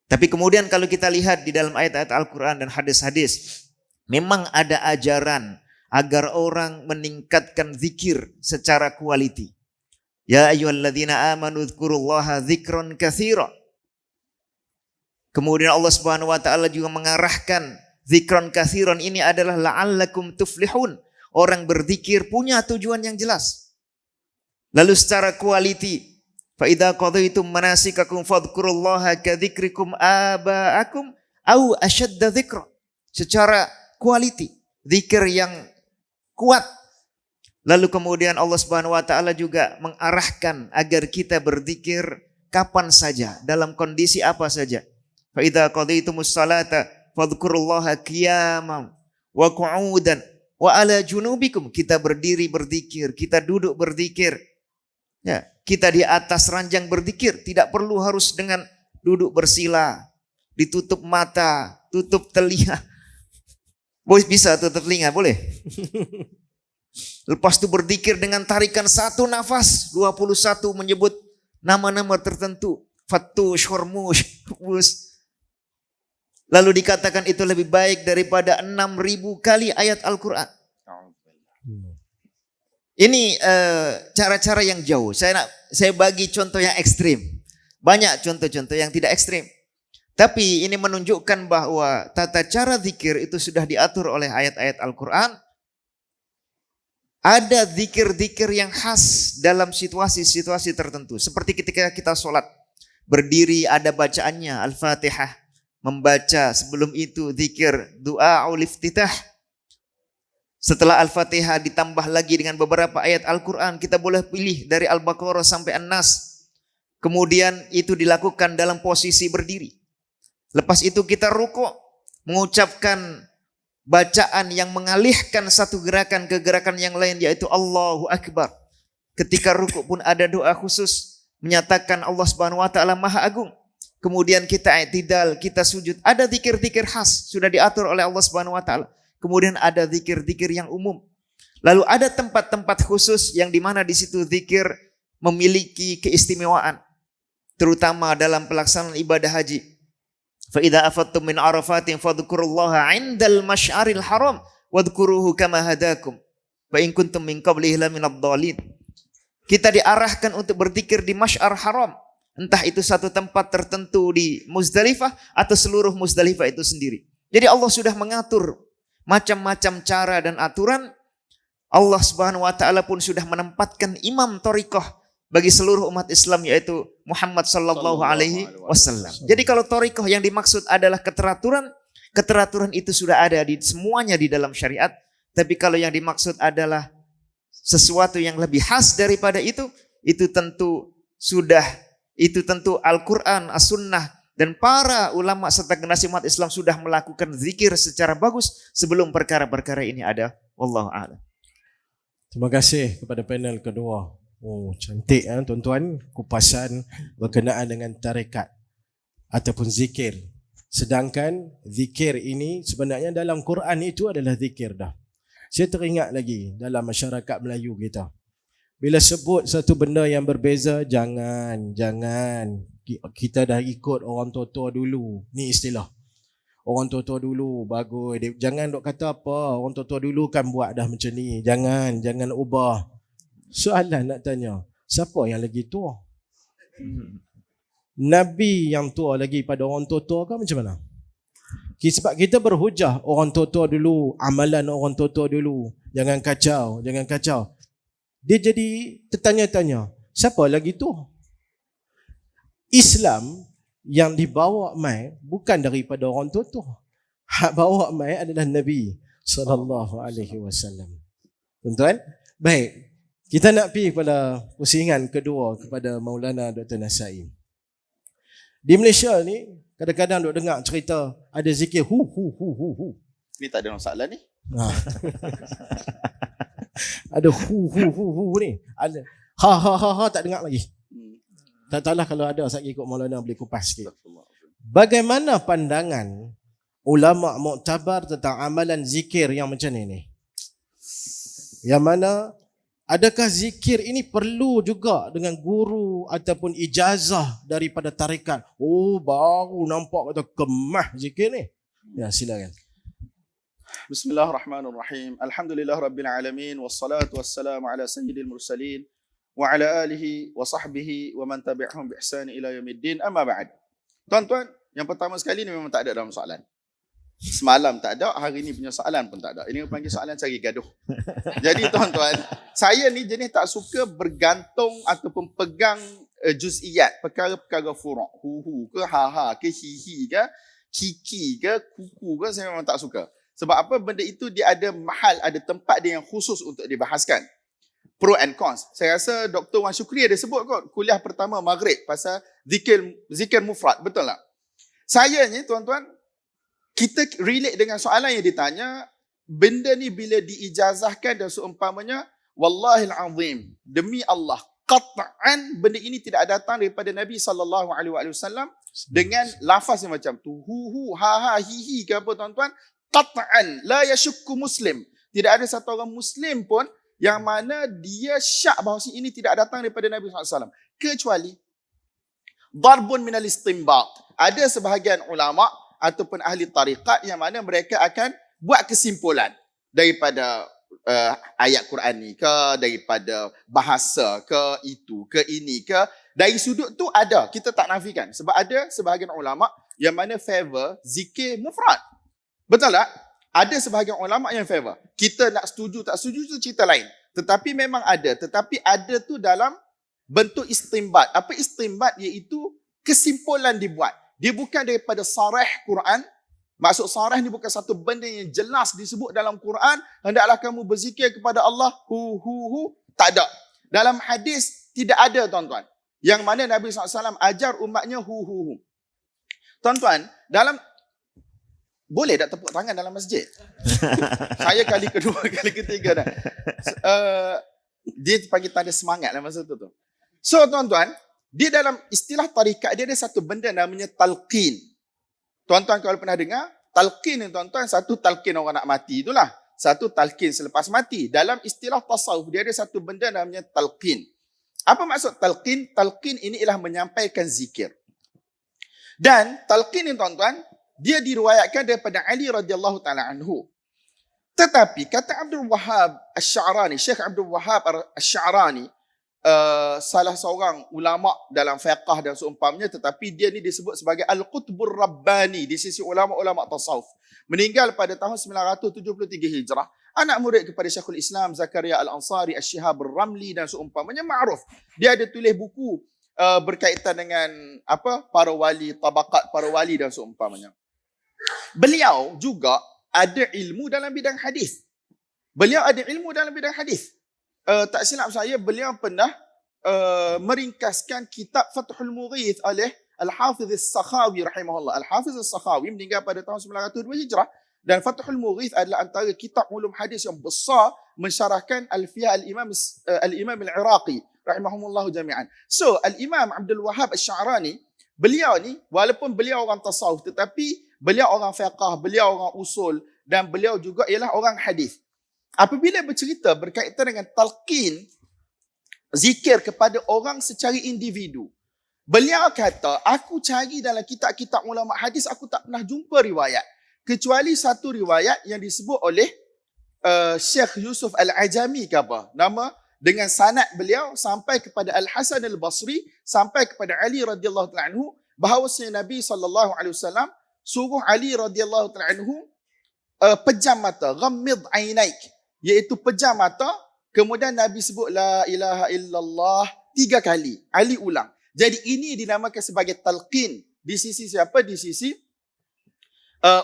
Tapi kemudian kalau kita lihat di dalam ayat-ayat Al-Quran dan hadis-hadis, memang ada ajaran agar orang meningkatkan zikir secara quality. Ya ayyuhalladzina amanu dzkurullaha dzikran katsira. Kemudian Allah Subhanahu wa taala juga mengarahkan dzikran katsiran ini adalah la'allakum tuflihun. Orang berzikir punya tujuan yang jelas. Lalu secara quality, fa idza qadaytum manasikakum fadhkurullaha kadzikrikum aba'akum au ashadda dzikra. Secara quality, zikir yang kuat. Lalu kemudian Allah Subhanahu wa taala juga mengarahkan agar kita berzikir kapan saja, dalam kondisi apa saja. Fa idza qadaytumus salata fadhkurullaha qiyaman wa qu'udan wa ala junubikum. Kita berdiri berzikir, kita duduk berzikir. Ya, kita di atas ranjang berzikir, tidak perlu harus dengan duduk bersila, ditutup mata, tutup telinga. Bisa tutup telinga, boleh? Lepas itu berzikir dengan tarikan satu nafas, 21 menyebut nama-nama tertentu. Fattush, Hormush, lalu dikatakan itu lebih baik daripada 6.000 kali ayat Al-Quran. Ini cara-cara yang jauh. Saya bagi contoh yang ekstrim. Banyak contoh-contoh yang tidak ekstrim. Tapi ini menunjukkan bahwa tata cara zikir itu sudah diatur oleh ayat-ayat Al-Quran. Ada zikir-zikir yang khas dalam situasi-situasi tertentu. Seperti ketika kita sholat. Berdiri ada bacaannya Al-Fatihah. Membaca sebelum itu zikir doa ul-iftitah. Setelah Al-Fatihah ditambah lagi dengan beberapa ayat Al-Quran. Kita boleh pilih dari Al-Baqarah sampai An-Nas. Kemudian itu dilakukan dalam posisi berdiri. Lepas itu kita rukuk, mengucapkan bacaan yang mengalihkan satu gerakan ke gerakan yang lain, yaitu Allahu Akbar. Ketika rukuk pun ada doa khusus, menyatakan Allah Subhanahu Wa Taala Maha Agung. Kemudian kita i'tidal, kita sujud. Ada zikir-zikir khas, sudah diatur oleh Allah Subhanahu Wa Taala. Kemudian ada zikir-zikir yang umum. Lalu ada tempat-tempat khusus yang dimana di situ zikir memiliki keistimewaan. Terutama dalam pelaksanaan ibadah haji. فَإِذَا أَفَضْتُم مِّنْ عَرَفَاتٍ فَاذْكُرُوا اللَّهَ عِندَ الْمَشْعَرِ الْحَرَامِ وَاذْكُرُوهُ كَمَا هَدَاكُمْ وَإِن كُنتُم مِّن قَبْلِهِ لَمِنَ الضَّالِينَ. Kita diarahkan untuk berzikir di Masy'ar Haram. Entah itu satu tempat tertentu di Muzdalifah atau seluruh Muzdalifah itu sendiri. Jadi Allah sudah mengatur macam-macam cara dan aturan. Allah Subhanahu Wa Taala pun sudah menempatkan imam thariqah bagi seluruh umat Islam, yaitu Muhammad sallallahu alaihi wasallam. Jadi kalau thariqah yang dimaksud adalah keteraturan, keteraturan itu sudah ada di semuanya di dalam syariat. Tapi kalau yang dimaksud adalah sesuatu yang lebih khas daripada itu tentu Al-Quran, As-Sunnah, dan para ulama serta generasi umat Islam sudah melakukan zikir secara bagus sebelum perkara-perkara ini ada. Wallahu a'lam. Terima kasih kepada panel kedua. Oh, cantik tuan-tuan, kupasan berkenaan dengan tarekat ataupun zikir. Sedangkan zikir ini sebenarnya dalam Quran itu adalah zikir dah. Saya teringat lagi dalam masyarakat Melayu kita. Bila sebut satu benda yang berbeza, jangan. Kita dah ikut orang tua-tua dulu. Ni istilah. Orang tua-tua dulu bagus. Jangan dok kata apa, orang tua-tua dulu kan buat dah macam ni. Jangan ubah. Soalan nak tanya, siapa yang lagi tua? Nabi yang tua lagi pada orang tua-tua ke macam mana? Sebab kita berhujah orang tua-tua dulu, amalan orang tua-tua dulu. Jangan kacau. Dia jadi tertanya-tanya, siapa lagi tua? Islam yang dibawa mai bukan daripada orang tua-tua. Hak bawa mai adalah Nabi sallallahu alaihi wasallam. Tuan-tuan, baik. Kita nak pergi kepada pusingan kedua kepada Maulana Dr. Nasai. Di Malaysia ni, kadang-kadang duk dengar cerita ada zikir hu. Ni tak ada masalah ni. Ada hu ni. Ada ha tak dengar lagi. Tak tahulah kalau ada saya ikut Maulana boleh kupas sikit. Bagaimana pandangan ulama muktabar tentang amalan zikir yang macam ni? Yang mana adakah zikir ini perlu juga dengan guru ataupun ijazah daripada tarikat? Oh, baru nampak kata kemah zikir ni. Ya, silakan. Bismillahirrahmanirrahim. Alhamdulillahirabbil alamin wassalatu wassalamu ala sayyidil mursalin wa ala alihi wa sahbihi wa man tabi'ahum bi ihsan ila yaumiddin. Amma ba'd. Tuan-tuan, yang pertama sekali ni memang tak ada dalam soalan. Semalam tak ada, hari ni punya soalan pun tak ada. Ini panggil soalan cari gaduh. Jadi tuan-tuan, saya ni jenis tak suka bergantung ataupun pegang juz'iyat, perkara-perkara furu', hu ke ha ke hi ke kiki ke kuku ke, saya memang tak suka. Sebab apa? Benda itu dia ada mahal, ada tempat dia yang khusus untuk dibahaskan. Pro and cons. Saya rasa Dr. Wan Syukri ada sebut kot kuliah pertama Maghrib pasal zikir mufrad, betul tak? Saya ni tuan-tuan, kita relate dengan soalan yang ditanya, benda ni bila diijazahkan dan seumpamanya, wallahil azim, demi Allah, qat'an benda ini tidak datang daripada Nabi SAW dengan lafaz yang macam tu, hu ha hi ke apa tuan-tuan, qat'an la yashukku muslim. Tidak ada satu orang Muslim pun yang mana dia syak bahawa ini tidak datang daripada Nabi SAW. Kecuali darbun minal istinbat. Ada sebahagian ulama ataupun ahli tariqat yang mana mereka akan buat kesimpulan daripada ayat Quran ni ke, daripada bahasa ke, itu ke, ini ke. Dari sudut tu ada, kita tak nafikan. Sebab ada sebahagian ulama yang mana favor zikir mufrad. Betul tak? Ada sebahagian ulama yang favor. Kita nak setuju tak setuju tu cerita lain. Tetapi memang ada. Tetapi ada tu dalam bentuk istimbat. Apa istimbat? Iaitu kesimpulan dibuat. Dia bukan daripada sarah Quran. Maksud sarah ni bukan satu benda yang jelas disebut dalam Quran. Hendaklah kamu berzikir kepada Allah. Tak ada. Dalam hadis tidak ada, tuan-tuan. Yang mana Nabi SAW ajar umatnya Tuan-tuan, dalam boleh tak tepuk tangan dalam masjid? Saya kali kedua, kali ketiga dah. Dia panggil tanda semangat lah masa tu. So tuan-tuan, dia dalam istilah tarikat dia ada satu benda namanya talqin. Tuan-tuan kalau pernah dengar, talqin ni tuan-tuan, satu talqin orang nak mati itulah. Satu talqin selepas mati. Dalam istilah tasawuf, dia ada satu benda namanya talqin. Apa maksud talqin? Talqin ini ialah menyampaikan zikir. Dan talqin ni tuan-tuan, dia diriwayatkan daripada Ali radhiyallahu taala anhu. Tetapi kata Abdul Wahhab Asy-Sya'rani, Syekh Abdul Wahhab Asy-Sya'rani, salah seorang ulama dalam fiqh dan seumpamanya, tetapi dia ni disebut sebagai Al-Qutbur Rabbani di sisi ulama-ulama tasawuf. Meninggal pada tahun 973 Hijrah. Anak murid kepada Syekhul Islam Zakaria Al-Ansari, Asy-Syihab Ar-Ramli dan seumpamanya, ma'ruf. Dia ada tulis buku berkaitan dengan para wali, tabaqat para wali dan seumpamanya. Beliau juga ada ilmu dalam bidang hadis. Tak silap saya, beliau pernah meringkaskan kitab Fathul Mughith oleh Al-Hafiz As-Sakhawi rahimahullah. Al-Hafiz As-Sakhawi meninggal pada tahun 902 Hijrah. Dan Fathul Mughith adalah antara kitab ulum hadis yang besar mensyarahkan Alfiyah Al-Imam Al-Iraqi rahimahumullah jami'an. So, Al-Imam Abdul Wahhab Asy-Sya'rani, beliau ni, walaupun beliau orang tasawuf, tetapi beliau orang fiqh, beliau orang usul, dan beliau juga ialah orang hadis. Apabila bercerita berkaitan dengan talqin zikir kepada orang secara individu, beliau kata, aku cari dalam kitab-kitab ulama hadis, aku tak pernah jumpa riwayat. Kecuali satu riwayat yang disebut oleh Syekh Yusuf Al-Ajami ke apa. Nama dengan sanad beliau sampai kepada Al-Hasan Al-Basri, sampai kepada Ali radhiyallahu ta'ala anhu, bahawasanya Nabi SAW suruh Ali radhiyallahu ta'ala anhu pejam mata, ghammid ainaik, iaitu pejam mata. Kemudian Nabi sebut la ilaha illallah 3 kali. Ali ulang. Jadi ini dinamakan sebagai talqin di sisi siapa? Di sisi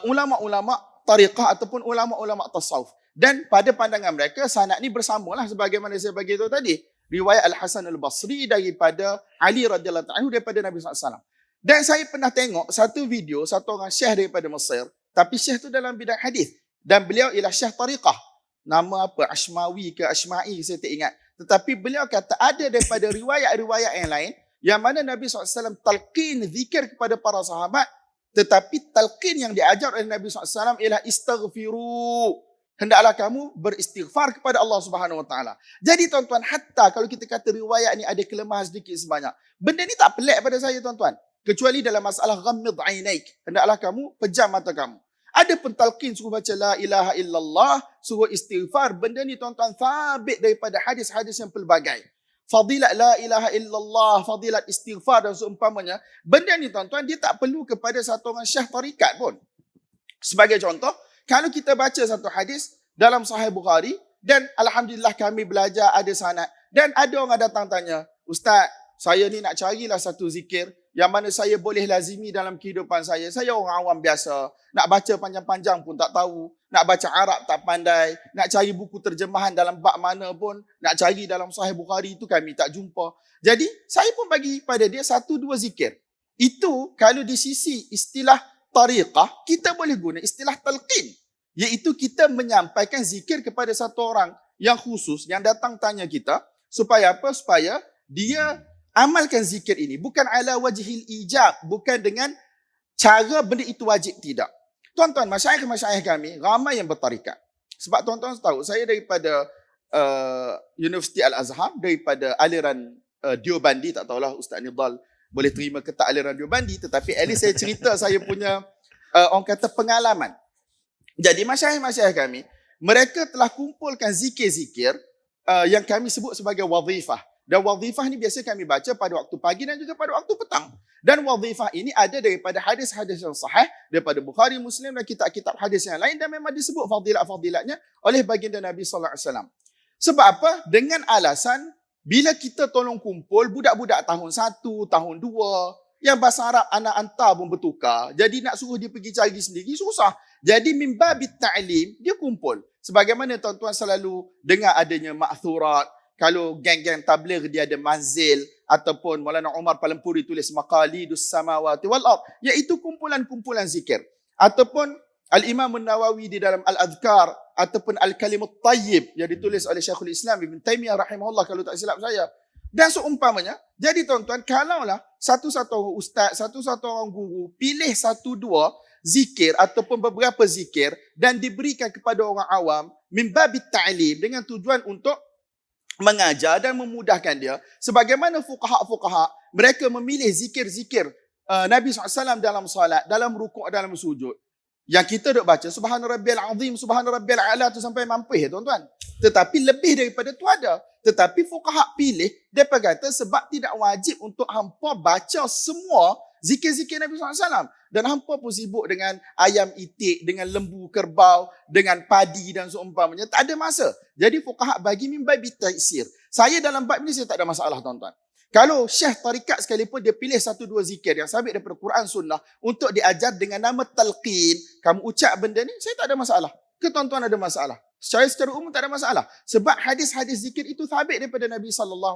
ulama-ulama tariqah ataupun ulama-ulama tasawuf. Dan pada pandangan mereka, sanad ni bersamalah sebagaimana saya bagi tahu tadi. Riwayat Al-Hasan Al-Basri daripada Ali radhiyallahu anhu daripada Nabi SAW. Dan saya pernah tengok satu video, satu orang syekh daripada Mesir, tapi syekh tu dalam bidang hadis, dan beliau ialah syekh tariqah. Nama apa? Ashmawi ke Ashma'i, saya tak ingat. Tetapi beliau kata ada daripada riwayat-riwayat yang lain yang mana Nabi SAW talqin zikir kepada para sahabat, tetapi talqin yang diajar oleh Nabi SAW ialah istaghfiru. Hendaklah kamu beristighfar kepada Allah Subhanahu Wa Taala. Jadi tuan-tuan, hatta kalau kita kata riwayat ni ada kelemahan sedikit sebanyak, benda ni tak pelik pada saya tuan-tuan. Kecuali dalam masalah ghammid ainaik, hendaklah kamu pejam mata kamu. Ada pun talqin suruh baca la ilaha illallah, suruh istighfar. Benda ni tuan-tuan sabit daripada hadis-hadis yang pelbagai. Fadilat la ilaha illallah, fadilat istighfar dan seumpamanya. Benda ni tuan-tuan, dia tak perlu kepada satu orang syekh tarikat pun. Sebagai contoh, kalau kita baca satu hadis dalam Sahih Bukhari, dan alhamdulillah kami belajar ada sanad, dan ada orang datang tanya, Ustaz, saya ni nak carilah satu zikir yang mana saya boleh lazimi dalam kehidupan saya. Saya orang awam biasa, nak baca panjang-panjang pun tak tahu, nak baca Arab tak pandai, nak cari buku terjemahan dalam bab mana pun, nak cari dalam Sahih Bukhari itu kami tak jumpa. Jadi saya pun bagi pada dia 1-2 zikir. Itu kalau di sisi istilah tariqah, kita boleh guna istilah talqin, iaitu kita menyampaikan zikir kepada satu orang yang khusus yang datang tanya kita, supaya apa? Supaya dia amalkan zikir ini, bukan ala wajhil ijab, bukan dengan cara benda itu wajib, tidak. Tuan-tuan, masyayikh-masyayikh kami, ramai yang bertarikat. Sebab tuan-tuan tahu, saya daripada Universiti Al-Azhar, daripada aliran Diobandi, tak tahulah Ustaz Nidal boleh terima ke tak aliran Diobandi, tetapi at least saya cerita saya punya orang kata pengalaman. Jadi masyayikh-masyayikh kami, mereka telah kumpulkan zikir-zikir yang kami sebut sebagai wazifah. Dan wazifah ni biasa kami baca pada waktu pagi dan juga pada waktu petang. Dan wazifah ini ada daripada hadis-hadis yang sahih, daripada Bukhari, Muslim dan kitab-kitab hadis yang lain, dan memang disebut fadilat-fadilatnya oleh baginda Nabi sallallahu alaihi wasallam. Sebab apa? Dengan alasan bila kita tolong kumpul budak-budak tahun 1, tahun 2, yang bahasa Arab anak hantar pun bertukar. Jadi nak suruh dia pergi cari sendiri susah. Jadi mimbabit ta'lim, dia kumpul. Sebagaimana tuan-tuan selalu dengar adanya ma'thurat. Kalau geng-geng tabligh dia ada manzil, ataupun Maulana Umar Palempuri tulis maqalidus samawati wal ard, iaitu kumpulan-kumpulan zikir. Ataupun Al-Imam An-Nawawi di dalam Al-Adhkar, ataupun Al-Kalimut Tayyib yang ditulis oleh Syekhul Islam Ibn Taymiyah rahimahullah kalau tak silap saya. Dan seumpamanya, jadi tuan-tuan, kalaulah satu-satu orang ustaz, satu-satu orang guru pilih 1-2 zikir ataupun beberapa zikir dan diberikan kepada orang awam mimbabit ta'lim dengan tujuan untuk mengajar dan memudahkan dia. Sebagaimana fuqaha-fuqaha, mereka memilih zikir-zikir Nabi SAW dalam salat, dalam rukuk, dalam sujud. Yang kita duk baca Subhana Rabbiyal Azim, Subhana Rabbiyal A'la tu sampai mampir tuan-tuan. Tetapi lebih daripada tu ada. Tetapi fuqaha pilih, mereka kata sebab tidak wajib untuk hampa baca semua zikir-zikir Nabi SAW. Dan hampa pun sibuk dengan ayam itik, dengan lembu kerbau, dengan padi dan seumpamanya. Tak ada masa. Jadi fuqaha bagi mimbai bitaisir. Saya dalam bab ni saya tak ada masalah tuan-tuan. Kalau syekh tarikat sekalipun dia pilih 1-2 zikir yang sabit daripada Quran Sunnah untuk diajar dengan nama talqin, kamu ucap benda ni, saya tak ada masalah. Ke tuan-tuan ada masalah? Secara umum tak ada masalah. Sebab hadis-hadis zikir itu sabit daripada Nabi SAW.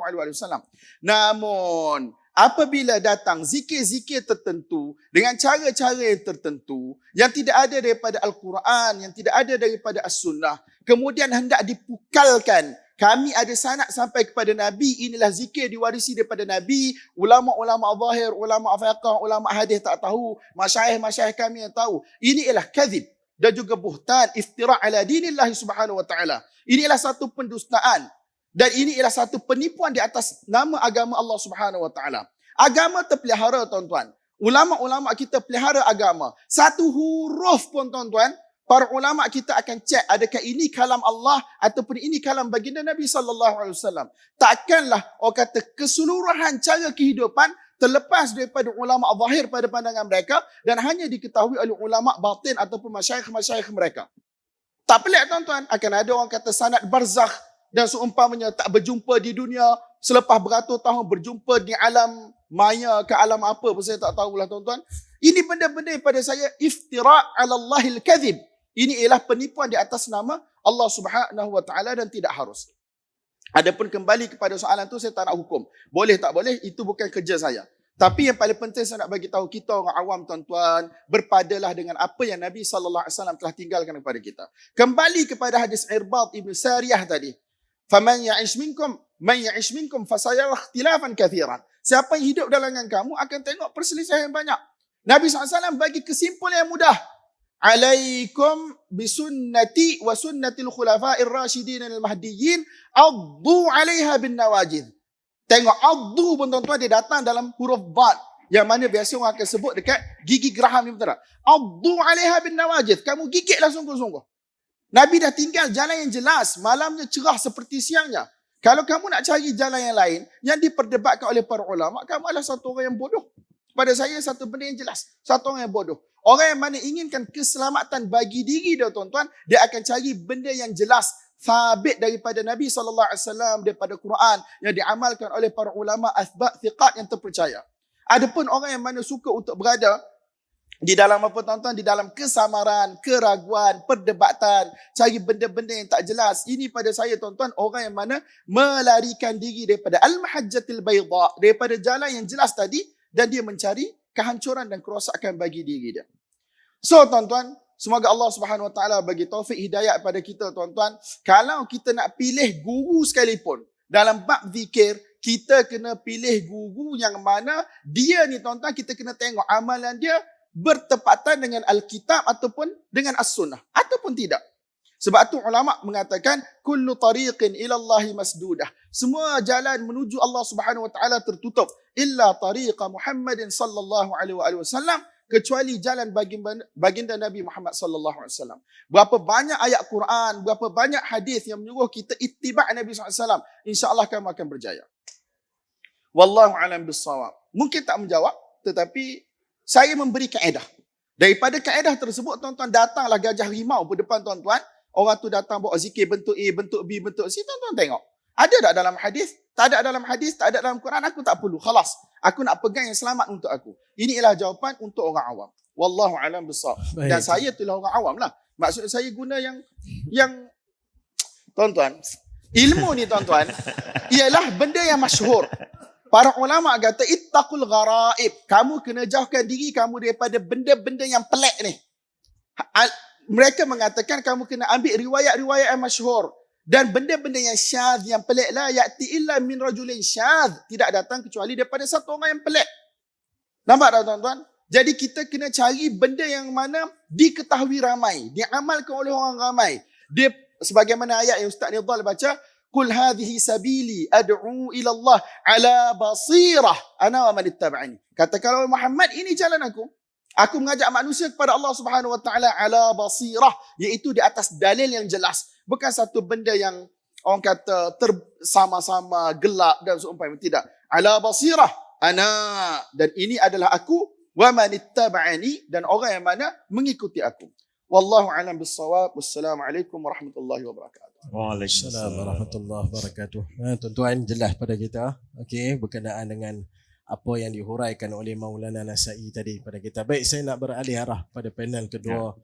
Namun, apabila datang zikir-zikir tertentu dengan cara-cara yang tertentu yang tidak ada daripada Al-Quran, yang tidak ada daripada As-Sunnah, kemudian hendak dipukalkan, kami ada sanad sampai kepada Nabi, inilah zikir diwarisi daripada Nabi, ulama-ulama zahir, ulama fiqh, ulama hadis tak tahu, masyayikh-masyayikh kami yang tahu. Ini ialah kadhib dan juga buhtan, iftira' ala dinillahi subhanahu wa ta'ala. Ini ialah satu pendustaan dan ini ialah satu penipuan di atas nama agama Allah subhanahu wa ta'ala. Agama terpelihara tuan-tuan. Ulama-ulama kita pelihara agama. Satu huruf pun tuan-tuan, para ulama kita akan cek adakah ini kalam Allah ataupun ini kalam baginda Nabi SAW. Takkanlah orang kata keseluruhan cara kehidupan terlepas daripada ulama zahir pada pandangan mereka dan hanya diketahui oleh ulama batin ataupun masyayikh-masyayikh mereka. Tak pelik tuan-tuan, akan ada orang kata sanad barzakh dan seumpamanya tak berjumpa di dunia, selepas beratus tahun berjumpa di alam maya ke alam apa pun saya tak tahulah tuan-tuan. Ini benda-benda pada saya iftira' ala Allahil kadhib. Ini ialah penipuan di atas nama Allah Subhanahu wa taala dan tidak harus. Adapun kembali kepada soalan tu, saya tak nak hukum. Boleh tak boleh, itu bukan kerja saya. Tapi yang paling penting saya nak bagi tahu kita orang awam tuan-tuan, berpadalah dengan apa yang Nabi SAW telah tinggalkan kepada kita. Kembali kepada hadis Irbad Ibn Sariyah tadi. Faman ya'ish minkum man ya'ish minkum fasayara ikhtilafan kathiran. Siapa yang hidup dalam kamu akan tengok perselisihan yang banyak. Nabi SAW bagi kesimpulan yang mudah. Alaikum bisunnati wa sunnatil khulafa'ir rasyidin al-mahdiyyin addu 'alaiha bin nawajid. Tengok addu pun tuan-tuan dia datang dalam huruf bad yang mana biasa orang akan sebut dekat gigi geraham ni, betul tak? Addu 'alaiha bin nawajid. Kamu gigitlah sungguh-sungguh. Nabi dah tinggal jalan yang jelas, malamnya cerah seperti siangnya. Kalau kamu nak cari jalan yang lain yang diperdebatkan oleh para ulama, kamu adalah satu orang yang bodoh. Pada saya satu benda yang jelas, satu orang yang bodoh. Orang yang mana inginkan keselamatan bagi diri dia tuan-tuan, dia akan cari benda yang jelas, sabit daripada Nabi SAW, daripada Quran, yang diamalkan oleh para ulama athbat thiqat yang terpercaya. Adapun orang yang mana suka untuk berada di dalam apa tuan-tuan, di dalam kesamaran, keraguan, perdebatan, cari benda-benda yang tak jelas, ini pada saya tuan-tuan orang yang mana melarikan diri daripada al-mahajjatil bayda, daripada jalan yang jelas tadi, dan dia mencari kehancuran dan kerosakan bagi diri dia. So tuan-tuan, semoga Allah Subhanahu Wa Taala bagi taufik hidayah pada kita tuan-tuan. Kalau kita nak pilih guru sekalipun dalam bab zikir, kita kena pilih guru yang mana dia ni tuan-tuan, kita kena tengok amalan dia bertepatan dengan Alkitab ataupun dengan As-Sunnah ataupun tidak. Sebab tu ulama mengatakan kullu tariqin ila Allahi masdudah. Semua jalan menuju Allah Subhanahu wa taala tertutup illa tariqa Muhammadin sallallahu alaihi wasallam, kecuali jalan baginda Nabi Muhammad sallallahu alaihi wasallam. Berapa banyak ayat Quran, berapa banyak hadis yang menyuruh kita ittiba' Nabi sallallahu alaihi wasallam, insya-Allah kamu akan berjaya. Wallahu alam bissawab. Mungkin tak menjawab, tetapi saya memberi kaedah. Daripada kaedah tersebut, tuan-tuan, datanglah gajah rimau ke depan tuan-tuan. Orang tu datang bawa zikir bentuk A, bentuk B, bentuk C. Tuan-tuan tengok. Ada tak dalam hadis? Tak ada dalam hadis, tak ada dalam Quran. Aku tak perlu. Khalas. Aku nak pegang yang selamat untuk aku. Inilah jawapan untuk orang awam. Wallahu alam bissawab. Dan saya itulah orang awam lah. Maksud saya guna yang tuan-tuan, ilmu ni tuan-tuan, ialah benda yang masyhur. Para ulama kata ittaqul gharaib. Kamu kena jauhkan diri kamu daripada benda-benda yang pelik ni. Mereka mengatakan kamu kena ambil riwayat-riwayat yang masyhur. Dan benda-benda yang syadz, yang pelik, la ya'ti illa min rajulin syadz. Tidak datang kecuali daripada satu orang yang pelik. Nampak tak tuan-tuan? Jadi kita kena cari benda yang mana diketahui ramai, diamalkan oleh orang ramai. Dia sebagaimana ayat yang Ustaz Nidhal baca, Qul hadhihi sabili ad'u ila Allah ala basirah ana wa man ittaba'ani. Katakan Muhammad, ini jalan aku. Aku mengajak manusia kepada Allah Subhanahu wa taala ala basirah, iaitu di atas dalil yang jelas, bukan satu benda yang orang kata sama-sama gelap dan seumpama. Tidak. Ala basirah ana, dan ini adalah aku, wa man ittaba'ani, dan orang yang mana mengikuti aku. Wallahu a'lam bissawab. Wassalamualaikum warahmatullahi wabarakatuh. Waalaikumsalam warahmatullahi wabarakatuh. Tuan-tuan, jelas pada kita, okey, berkenaan dengan apa yang dihuraikan oleh Maulana Nasai tadi pada kita. Baik, saya nak beralih arah pada panel kedua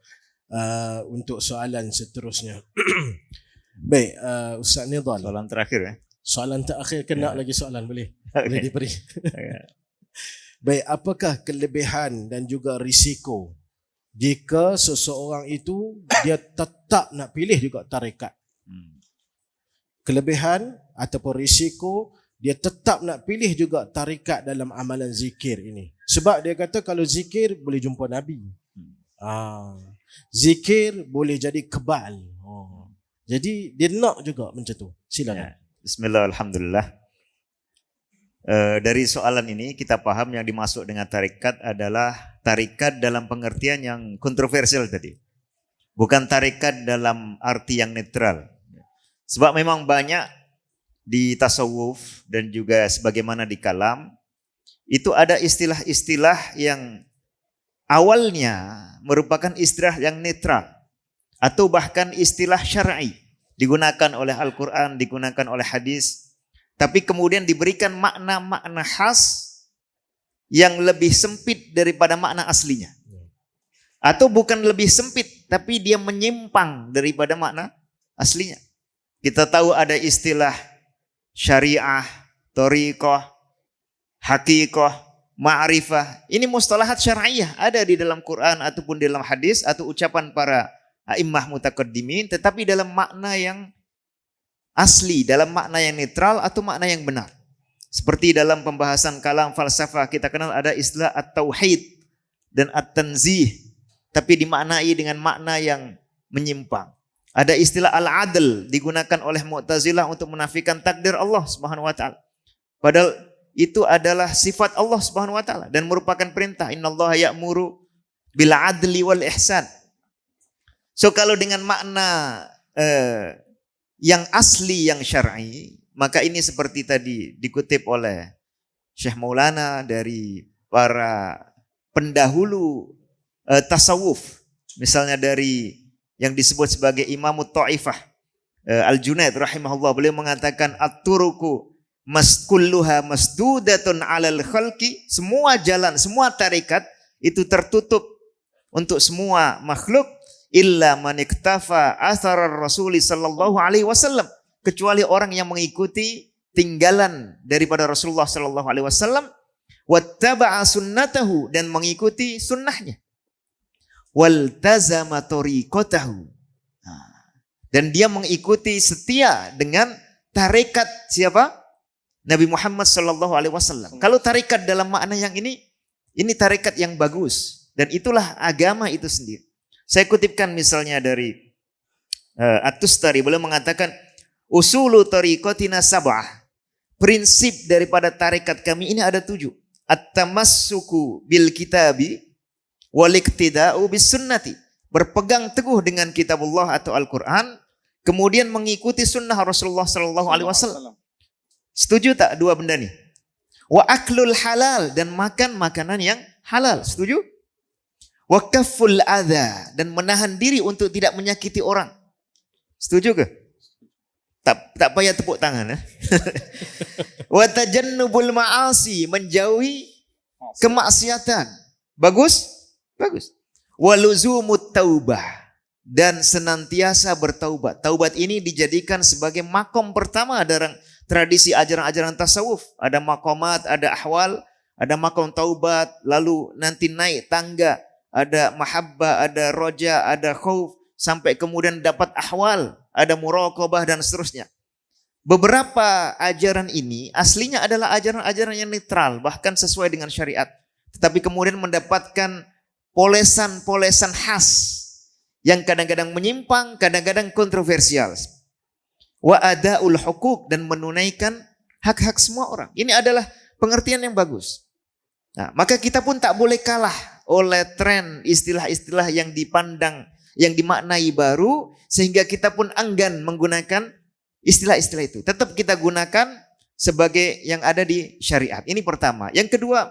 untuk soalan seterusnya. Baik, Ustaz Nidhal. Soalan terakhir Soalan terakhir, kena lagi soalan boleh? Boleh diberi. Baik, apakah kelebihan dan juga risiko jika seseorang itu dia tetap nak pilih juga tarekat? Kelebihan ataupun risiko dia tetap nak pilih juga tarikat dalam amalan zikir ini. Sebab dia kata kalau zikir boleh jumpa Nabi. Zikir boleh jadi kebal. Jadi dia nak juga macam tu. Silakan. Bismillah, alhamdulillah. Dari soalan ini kita paham yang dimaksud dengan tarikat adalah tarikat dalam pengertian yang kontroversial tadi. Bukan tarikat dalam arti yang netral. Sebab memang banyak di tasawuf dan juga sebagaimana di kalam itu ada istilah-istilah yang awalnya merupakan istilah yang netral atau bahkan istilah syar'i, digunakan oleh Al-Quran, digunakan oleh hadis, tapi kemudian diberikan makna-makna khas yang lebih sempit daripada makna aslinya, atau bukan lebih sempit tapi dia menyimpang daripada makna aslinya. Kita tahu ada istilah syariah, thariqah, hakikah, ma'rifah. Ini mustalahat syar'iyah, ada di dalam Quran ataupun dalam hadis atau ucapan para a'immah mutaqaddimin, tetapi dalam makna yang asli, dalam makna yang netral atau makna yang benar. Seperti dalam pembahasan kalam falsafah kita kenal ada istilah at-tauhid dan at-tanzih, tapi dimaknai dengan makna yang menyimpang. Ada istilah al-adl digunakan oleh Mu'tazilah untuk menafikan takdir Allah Subhanahu wa taala. Padahal itu adalah sifat Allah Subhanahu wa taala dan merupakan perintah. Innallaha ya'muru bil adli wal ihsan. So kalau dengan makna yang asli yang syar'i, maka ini seperti tadi dikutip oleh Syekh Maulana dari para pendahulu tasawuf. Misalnya dari yang disebut sebagai Imamut Ta'ifah, Al-Junaid rahimahullah, beliau mengatakan at-turuku kulluha masdudatun 'alal khalqi, semua jalan, semua tarikat itu tertutup untuk semua makhluk illa man iktafa atharar Rasul sallallahu alaihi wasallam, kecuali orang yang mengikuti tinggalan daripada Rasulullah sallallahu alaihi wasallam, wattaba'a sunnatahu, dan mengikuti sunnahnya, waltazama tariqatahu, dan dia mengikuti setia dengan tarekat siapa? Nabi Muhammad sallallahu alaihi wasallam. Kalau tarekat dalam makna yang ini tarekat yang bagus, Dan itulah agama itu sendiri. Saya kutipkan misalnya dari At-Tustari, beliau mengatakan usulu tariqatina sab'ah. Prinsip daripada tarekat kami ini ada 7. At-tamassuku bil kitabi wal iqtida'u bis sunnati. Berpegang teguh dengan kitabullah atau Al-Quran, kemudian mengikuti sunnah Rasulullah sallallahu alaihi wasallam. Setuju tak dua benda ni? Wa aklul halal, dan makan makanan yang halal. Setuju? Wa kafful adha, dan menahan diri untuk tidak menyakiti orang. Setuju ke? Tak payah tepuk tangan. Wa tajannubul ma'asi, menjauhi kemaksiatan. Bagus? Bagus. Wa luzumut taubah, dan senantiasa bertaubat. Taubat ini dijadikan sebagai makom pertama dalam tradisi ajaran-ajaran tasawuf. Ada makomat, ada ahwal, ada makom taubat, lalu nanti naik tangga, ada mahabbah, ada roja, ada khauf, sampai kemudian dapat ahwal, ada muraqabah dan seterusnya. Beberapa ajaran ini aslinya adalah ajaran-ajaran yang netral, bahkan sesuai dengan syariat. Tetapi kemudian mendapatkan polesan-polesan khas yang kadang-kadang menyimpang, kadang-kadang kontroversial. Wa adaul hukuk, dan menunaikan hak-hak semua orang. Ini adalah pengertian yang bagus. Nah, maka kita pun tak boleh kalah oleh tren istilah-istilah yang dipandang, yang dimaknai baru, sehingga kita pun enggan menggunakan istilah-istilah itu. Tetap kita gunakan sebagai yang ada di syariat. Ini pertama. Yang kedua,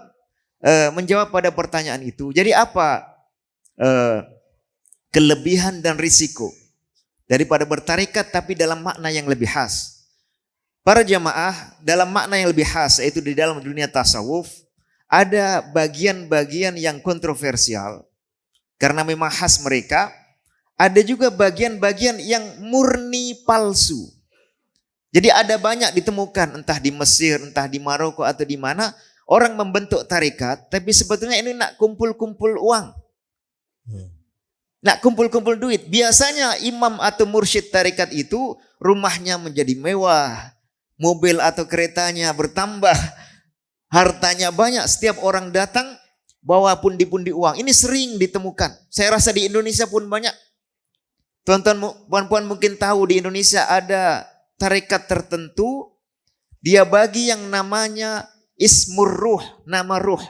menjawab pada pertanyaan itu. Jadi apa kelebihan dan risiko daripada bertarekat tapi dalam makna yang lebih khas? Para jamaah, dalam makna yang lebih khas, yaitu di dalam dunia tasawuf, ada bagian-bagian yang kontroversial karena memang khas mereka. Ada juga bagian-bagian yang murni palsu. Jadi ada banyak ditemukan, entah di Mesir, entah di Maroko atau di mana, orang membentuk tarekat, tapi sebetulnya ini nak kumpul-kumpul uang. Nak kumpul-kumpul duit. Biasanya imam atau mursyid tarekat itu rumahnya menjadi mewah, mobil atau keretanya bertambah, hartanya banyak. Setiap orang datang bawa pundi-pundi uang. Ini sering ditemukan. Saya rasa di Indonesia pun banyak. Tuan-tuan, puan-puan mungkin tahu di Indonesia ada tarekat tertentu, dia bagi yang namanya Ismur Ruh, nama ruh.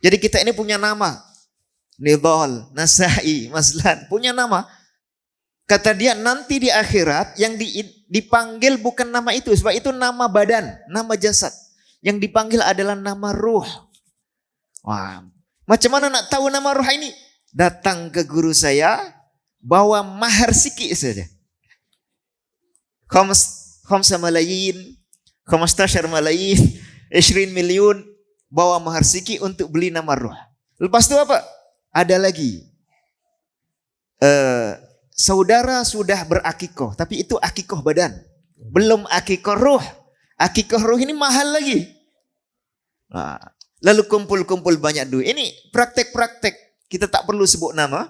Jadi kita ini punya nama. Nidhal, Nasai, Maslan, punya nama. Kata dia nanti di akhirat yang dipanggil bukan nama itu. Sebab itu nama badan, nama jasad. Yang dipanggil adalah nama ruh. Wah, macam mana nak tahu nama ruh ini? Datang ke guru saya, bawa mahar sikit saja. Khamsa malayin, 15 malayin, 20 million, bawa mahar sikit untuk beli nama ruh. Lepas itu apa? Ada lagi. Saudara sudah berakikoh, tapi itu akikoh badan. Belum akikoh ruh. Akikoh ruh ini mahal lagi. Nah, lalu kumpul-kumpul banyak duit. Ini praktek-praktek. Kita tak perlu sebut nama.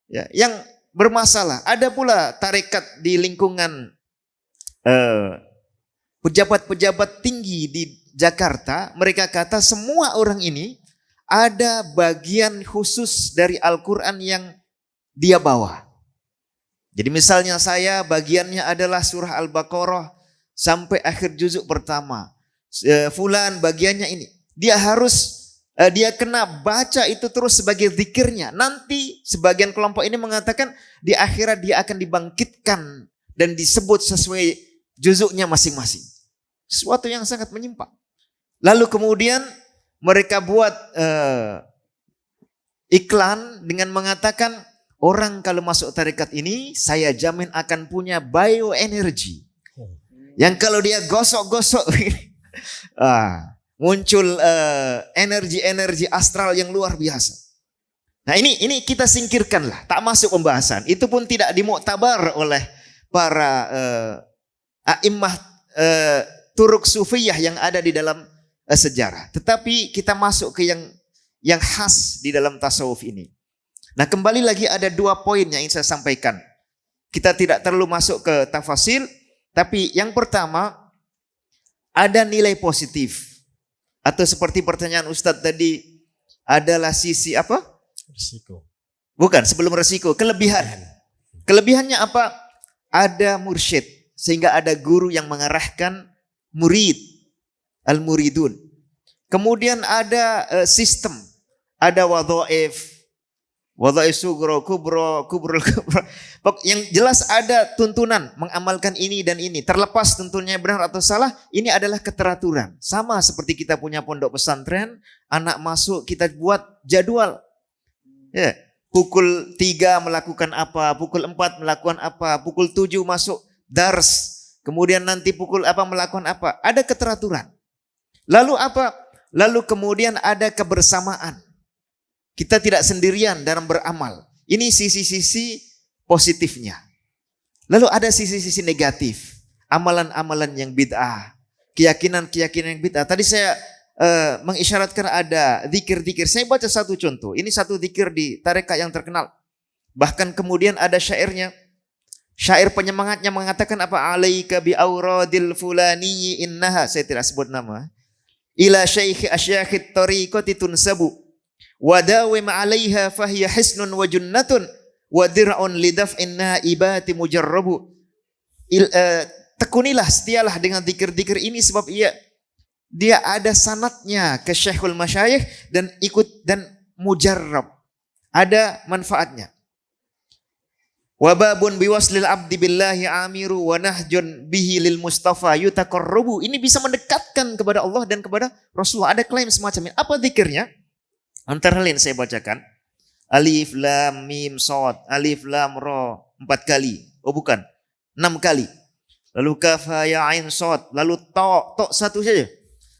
Ya, yang bermasalah. Ada pula tarekat di lingkungan pejabat-pejabat tinggi di Jakarta. Mereka kata semua orang ini ada bagian khusus dari Al-Quran yang dia bawa. Jadi misalnya saya bagiannya adalah surah Al-Baqarah sampai akhir juzuk pertama. Fulan bagiannya ini. Dia harus, dia kena baca itu terus sebagai zikirnya. Nanti sebagian kelompok ini mengatakan di akhirat dia akan dibangkitkan dan disebut sesuai juzuknya masing-masing. Sesuatu yang sangat menyimpang. Lalu kemudian mereka buat iklan dengan mengatakan orang kalau masuk tarekat ini saya jamin akan punya bioenergy. Yang kalau dia gosok-gosok muncul energi-energi astral yang luar biasa. Nah ini kita singkirkanlah, tak masuk pembahasan. Itu pun tidak dimuktabar oleh para a'immah turuk sufiyah yang ada di dalam sejarah. Tetapi kita masuk ke yang khas di dalam tasawuf ini. Nah kembali lagi ada 2 poin yang ingin saya sampaikan. Kita tidak terlalu masuk ke tafasil. Tapi yang pertama ada nilai positif. Atau seperti pertanyaan Ustadz tadi adalah sisi apa? Risiko. Bukan, sebelum resiko, kelebihan. Kelebihannya apa? Ada mursyid, sehingga ada guru yang mengarahkan murid, al-muridun. Kemudian ada sistem, ada wadhaif sugro, kubro. Yang jelas ada tuntunan mengamalkan ini dan ini. Terlepas tentunya benar atau salah, ini adalah keteraturan. Sama seperti kita punya pondok pesantren, anak masuk kita buat jadwal. Ya, pukul 3 melakukan apa, pukul 4 melakukan apa, pukul 7 masuk dars. Kemudian nanti pukul apa melakukan apa. Ada keteraturan. Lalu apa? Lalu kemudian ada kebersamaan. Kita tidak sendirian dalam beramal. Ini sisi-sisi positifnya. Lalu ada sisi-sisi negatif. Amalan-amalan yang bid'ah. Keyakinan-keyakinan yang bid'ah. Tadi saya mengisyaratkan ada zikir-zikir. Saya baca satu contoh. Ini satu zikir di tarekat yang terkenal. Bahkan kemudian ada syairnya. Syair penyemangatnya mengatakan apa? Alaika bi auradil fulani innaha. Saya tidak sebut nama. Ila syaikhi asyakhit tariqati tunsabu. Wadawim 'alaiha fahiya hisnun wa junnatun wa dir'un lidaf'in naibati mujarrabu. Tekunilah, setialah dengan zikir-zikir ini sebab dia ada sanadnya ke Syekhul Masyayikh dan ikut dan mujarrab. Ada manfaatnya. Wa babun biwaslil abdi billahi amiru wa nahjun bihi lil mustafa yutaqarrabu. Ini bisa mendekatkan kepada Allah dan kepada Rasulullah. Ada klaim semacam ini. Apa zikirnya? Antara lain saya bacakan. Alif lam mim shad, alif lam ra 4 kali. Oh bukan, 6 kali. Lalu kaf ya ain shad, lalu ta satu saja.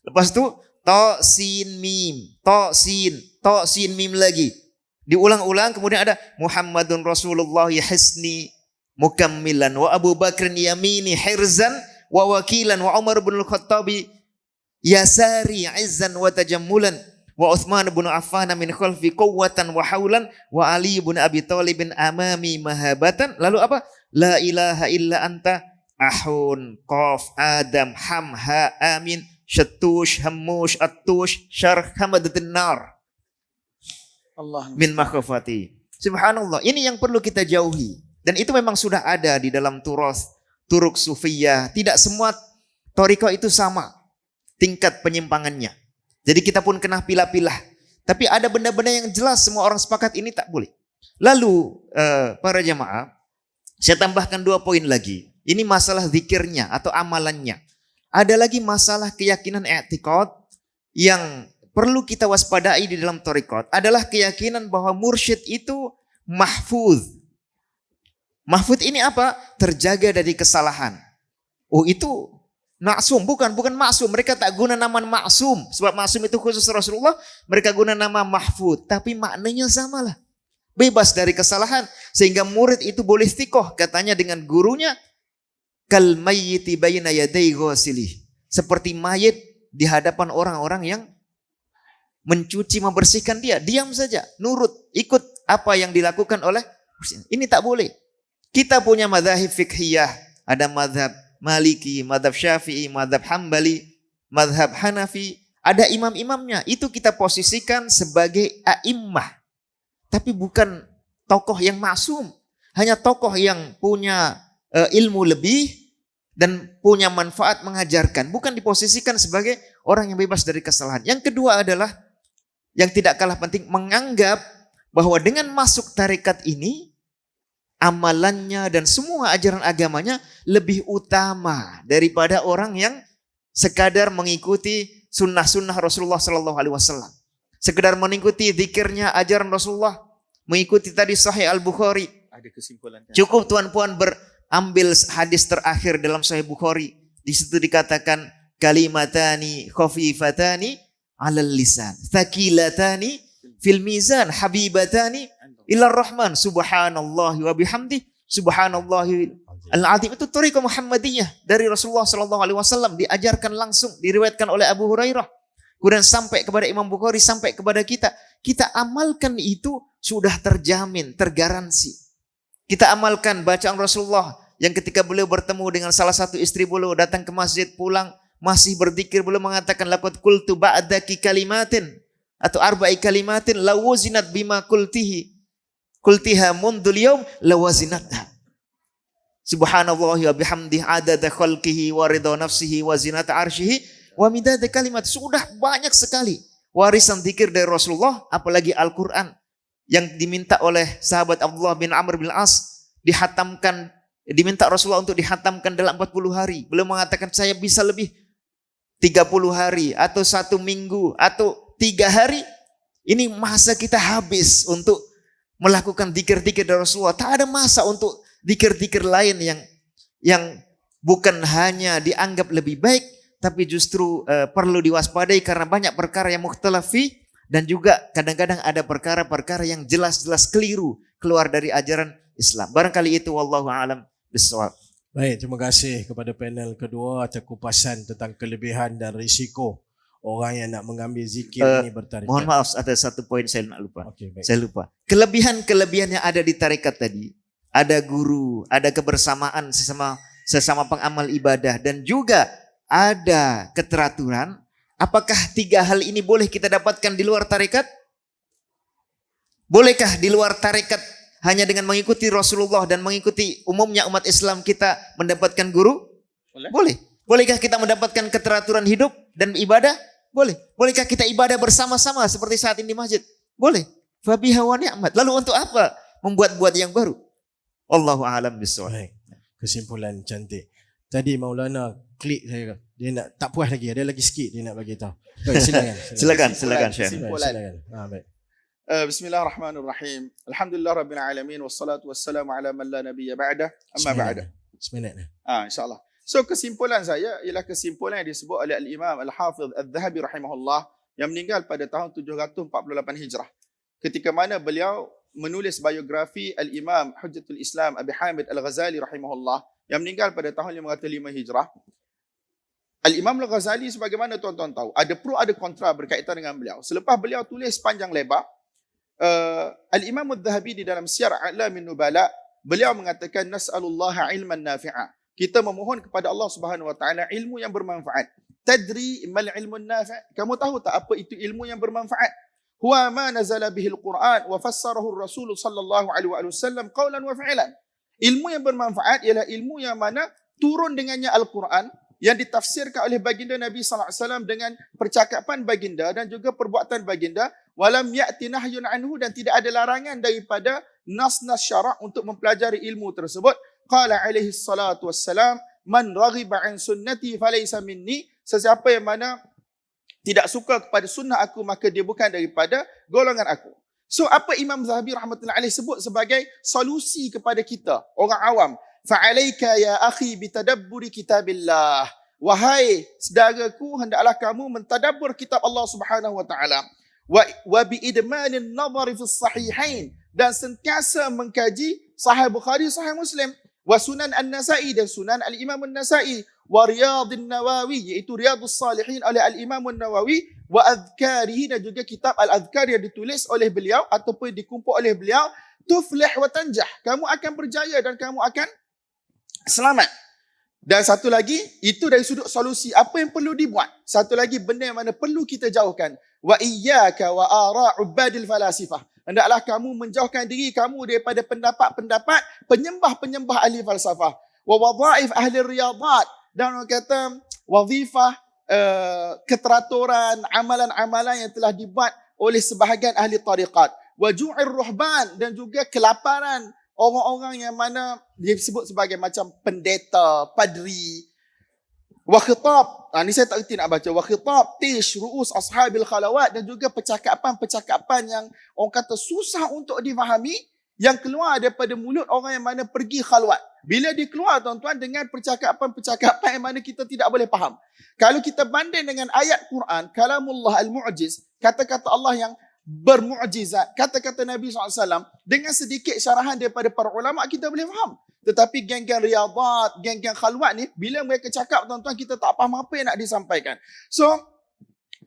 Lepas itu ta sin mim lagi. Diulang-ulang, kemudian ada Muhammadun Rasulullah hisni mukammilan wa Abu Bakrin yamini hirzan wa wakilan wa Umar bin Al-Khattabi yasari izzan wa tajammulan wa Uthman bin Affan min khalfi quwwatan wa haulan wa Ali bin Abi Thalib amami mahabatan. Lalu apa? La ilaha illa anta ahun qaf adam ham ha amin syatush hamush atush syarh hamadatin nar Allah min makhafati. Subhanallah, ini yang perlu kita jauhi. Dan itu memang sudah ada di dalam turuk sufiyah. Tidak semua thariqah itu sama tingkat penyimpangannya. Jadi kita pun kena pilah-pilah. Tapi ada benda-benda yang jelas semua orang sepakat ini tak boleh. Lalu para jamaah, saya tambahkan 2 poin lagi. Ini masalah zikirnya atau amalannya. Ada lagi masalah keyakinan i'tiqad yang perlu kita waspadai di dalam thariqat. Adalah keyakinan bahwa mursyid itu mahfuz. Mahfuz ini apa? Terjaga dari kesalahan. Oh itu maksum, bukan maksum. Mereka tak guna nama maksum. Sebab maksum itu khusus Rasulullah. Mereka guna nama mahfud. Tapi maknanya samalah. Bebas dari kesalahan. Sehingga murid itu boleh istiqoh. Katanya dengan gurunya. Kal mayyiti bayna yaday ghasilih. Seperti mayit di hadapan orang-orang yang mencuci, membersihkan dia. Diam saja. Nurut. Ikut apa yang dilakukan oleh. Ini tak boleh. Kita punya madzhab fiqhiyah. Ada madzhab Maliki, madhab Syafi'i, madhab Hambali, madhab Hanafi. Ada imam-imamnya. Itu kita posisikan sebagai a'immah. Tapi bukan tokoh yang maksum. Hanya tokoh yang punya ilmu lebih dan punya manfaat mengajarkan. Bukan diposisikan sebagai orang yang bebas dari kesalahan. Yang kedua adalah, yang tidak kalah penting, menganggap bahwa dengan masuk tarekat ini, amalannya dan semua ajaran agamanya lebih utama daripada orang yang sekadar mengikuti sunnah-sunnah Rasulullah Sallallahu Alaihi Wasallam, sekedar mengikuti zikirnya ajaran Rasulullah, mengikuti tadi Sahih Al-Bukhari. Ada kesimpulan. Cukup tuan-puan berambil hadis terakhir dalam Sahih Bukhari. Di situ dikatakan kalimatani khafifatani 'alal lisan, thaqilatani fil mizan, habibatani ilar rahman, subhanallahi wa bihamdi, subhanallahi al-azim. Itu thariqah Muhammadiyah dari Rasulullah sallallahu alaihi wasallam, diajarkan langsung, diriwayatkan oleh Abu Hurairah. Kemudian sampai kepada Imam Bukhari, sampai kepada kita. Kita amalkan itu sudah terjamin, tergaransi. Kita amalkan bacaan Rasulullah yang ketika beliau bertemu dengan salah satu istri beliau, datang ke masjid, pulang masih berzikir, beliau mengatakan laqad qultu ba'daki kalimatin atau arba'i kalimatin lawazinat bima kultiha mundul yaum lawazinatha. Subhanallah wa bihamdihi adada khalqihi wa ridha nafsihi wa zinata arsyihi wa midada kalimat. Sudah banyak sekali warisan zikir dari Rasulullah, apalagi Al-Quran yang diminta oleh sahabat Abdullah bin Amr bin As, diminta Rasulullah untuk dihatamkan dalam 40 hari. Beliau mengatakan saya bisa lebih 30 hari atau 1 minggu atau 3 hari. Ini masa kita habis untuk melakukan zikir-zikir dari Rasulullah. Tak ada masa untuk zikir-zikir lain yang bukan hanya dianggap lebih baik, tapi justru perlu diwaspadai karena banyak perkara yang mukhtalafi, dan juga kadang-kadang ada perkara-perkara yang jelas-jelas keliru keluar dari ajaran Islam. Barangkali itu, wallahu a'lam bishawab. Baik, terima kasih kepada panel kedua atas kupasan tentang kelebihan dan risiko orang yang nak mengambil zikir ini bertarikat. Mohon maaf, ada satu poin saya nak lupa. Okay, baik. Saya lupa. Kelebihan-kelebihan yang ada di tarekat tadi, ada guru, ada kebersamaan sesama pengamal ibadah, dan juga ada keteraturan. Apakah 3 hal ini boleh kita dapatkan di luar tarekat? Bolehkah di luar tarekat hanya dengan mengikuti Rasulullah dan mengikuti umumnya umat Islam kita mendapatkan guru? Boleh. Bolehkah kita mendapatkan keteraturan hidup dan ibadah? Boleh. Bolehkah kita ibadah bersama-sama seperti saat ini di masjid? Boleh. Fabiha wa ni'mat. Lalu untuk apa membuat-buat yang baru? Allahu a'lam bishawab. Kesimpulan cantik. Tadi Maulana klik saya, dia nak tak puas lagi, ada lagi sikit dia nak bagi tahu. Baik, Silakan Syekh. Silakan. Baik. Bismillahirrahmanirrahim. Alhamdulillah rabbil alamin wassalatu wassalamu ala man la nabiyya ba'da. Amma ba'da. Seminit. Insya-Allah. So kesimpulan saya ialah kesimpulan yang disebut oleh Al-Imam Al-Hafidh Al-Dhahabi rahimahullah yang meninggal pada tahun 748 Hijrah. Ketika mana beliau menulis biografi Al-Imam Hujjatul Islam Abi Hamid Al-Ghazali rahimahullah yang meninggal pada tahun 505 Hijrah. Al-Imam Al-Ghazali sebagaimana tuan-tuan tahu, ada pro ada kontra berkaitan dengan beliau. Selepas beliau tulis panjang lebar, Al-Imam Al-Dhahabi di dalam Siyar A'lamin Nubala, beliau mengatakan nas'alullaha ilman nafi'a. Kita memohon kepada Allah Subhanahu wa taala ilmu yang bermanfaat. Tadri mal ilmun nafi'? Kamu tahu tak apa itu ilmu yang bermanfaat? Huwa ma nazala bihi al-Quran wa fassarahu ar-Rasul sallallahu alaihi wasallam qawlan wa fi'lan. Ilmu yang bermanfaat ialah ilmu yang mana turun dengannya Al-Quran, yang ditafsirkan oleh baginda Nabi sallallahu alaihi wasallam dengan percakapan baginda dan juga perbuatan baginda, walam ya'ti nahyun anhu, dan tidak ada larangan daripada nas-nas syarak untuk mempelajari ilmu tersebut. Qala alaihi salatu wassalam, man raghiba an sunnati falaysa minni, sesiapa yang mana tidak suka kepada sunnah aku maka dia bukan daripada golongan aku. So apa Imam Zahabi rahmatullahi alaih sebut sebagai solusi kepada kita orang awam? Fa'alaika ya akhi bitadabburi kitabillah. Wahai saudaraku, hendaklah kamu mentadabbur kitab Allah Subhanahu wa taala. Wa biidmanin nadhari fi sahihain, dan sentiasa mengkaji Sahih Bukhari, Sahih Muslim, wa Sunan An-Nasa'i, dan Sunan Al-Imam An-Nasa'i, wa Riyadun Nawawi, iaitu Riyadus Salihin oleh Al-Imam An-Nawawi, wa adhkarihi, dan juga kitab Al-Adhkar yang ditulis oleh beliau ataupun dikumpul oleh beliau. Tuflih wa tanjah, kamu akan berjaya dan kamu akan selamat. Dan satu lagi, itu dari sudut solusi, apa yang perlu dibuat. Satu lagi benda yang mana perlu kita jauhkan. Wa iyyaka wa ara'ubadil falasifah. Hendaklah kamu menjauhkan diri kamu daripada pendapat-pendapat penyembah-penyembah ahli falsafah. Wa wadha'if ahli riyadat, dan orang kata wazifah, keteraturan, amalan-amalan yang telah dibuat oleh sebahagian ahli tariqat. Wa ju'ir ruhban, dan juga kelaparan orang-orang yang mana disebut sebagai macam pendeta, padri. Wa khitab, ni saya tak reti nak baca. Wa khitab tish ru'us ashabil khalawat, dan juga percakapan-percakapan yang orang kata susah untuk difahami, yang keluar daripada mulut orang yang mana pergi khalwat. Bila dia keluar tuan-tuan dengan percakapan-percakapan yang mana kita tidak boleh faham. Kalau kita banding dengan ayat Quran, kalamullah al-mu'jiz, kata-kata Allah yang bermu'jizat, kata-kata Nabi SAW, dengan sedikit syarahan daripada para ulama kita boleh faham. Tetapi geng-geng riyadat, geng-geng khalwat ni, bila mereka cakap tuan-tuan, kita tak faham apa yang nak disampaikan. So,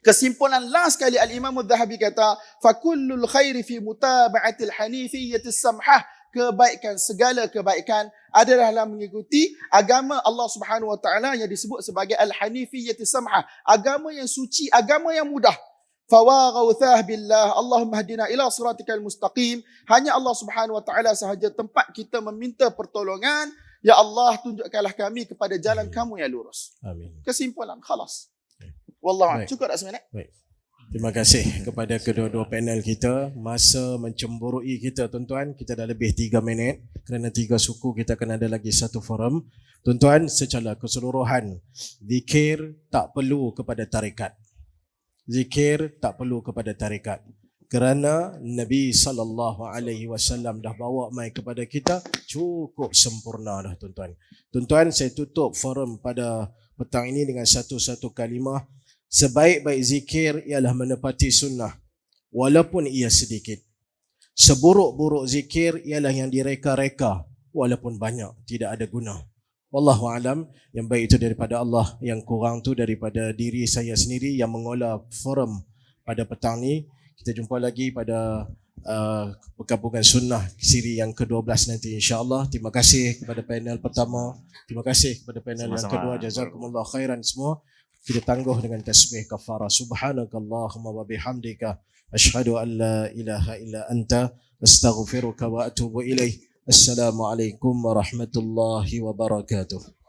kesimpulan last kali Al-Imam Al-Dhahabi kata, fakullul khairi fi mutaba'atil hanifiyyatis samhah, kebaikan, segala kebaikan adalah dalam mengikuti agama Allah Subhanahu wa taala yang disebut sebagai al-hanifiyyatis samhah, agama yang suci, agama yang mudah. Fawaghathah billah. Allahumma hadina ila siratikal mustaqim. Hanya Allah Subhanahu wa taala sahaja tempat kita meminta pertolongan. Ya Allah, tunjukkanlah kami kepada jalan kamu yang lurus. Amin. Kesimpulan, khalas. Wallahu a'lam. Baik. Cukup tak seminit? Baik. Terima kasih kepada kedua-dua panel kita. Masa mencemburui kita tuan-tuan, kita dah lebih 3 minit. Kerana 3 suku kita akan ada lagi satu forum. Tuan-tuan, secara keseluruhan, zikir tak perlu kepada tarikat. Zikir tak perlu kepada tarikat. Kerana Nabi SAW dah bawa mai kepada kita, cukup sempurna dah tuan-tuan. Tuan-tuan, saya tutup forum pada petang ini dengan satu kalimah. Sebaik-baik zikir ialah menepati sunnah, walaupun ia sedikit. Seburuk-buruk zikir ialah yang direka-reka, walaupun banyak, tidak ada guna. Wallahu alam, yang baik itu daripada Allah, yang kurang tu daripada diri saya sendiri yang mengolah forum pada petang ni. Kita jumpa lagi pada perkampungan sunnah siri yang ke-12 nanti insya-Allah. Terima kasih kepada panel pertama, terima kasih kepada panel yang kedua. Jazakumullah khairan semua. Kita tangguh dengan tasbih kafarah. Subhanakallahumma wa bihamdika asyhadu an la ilaha illa anta astaghfiruka wa atubu ilaih. Assalamualaikum warahmatullahi wabarakatuh.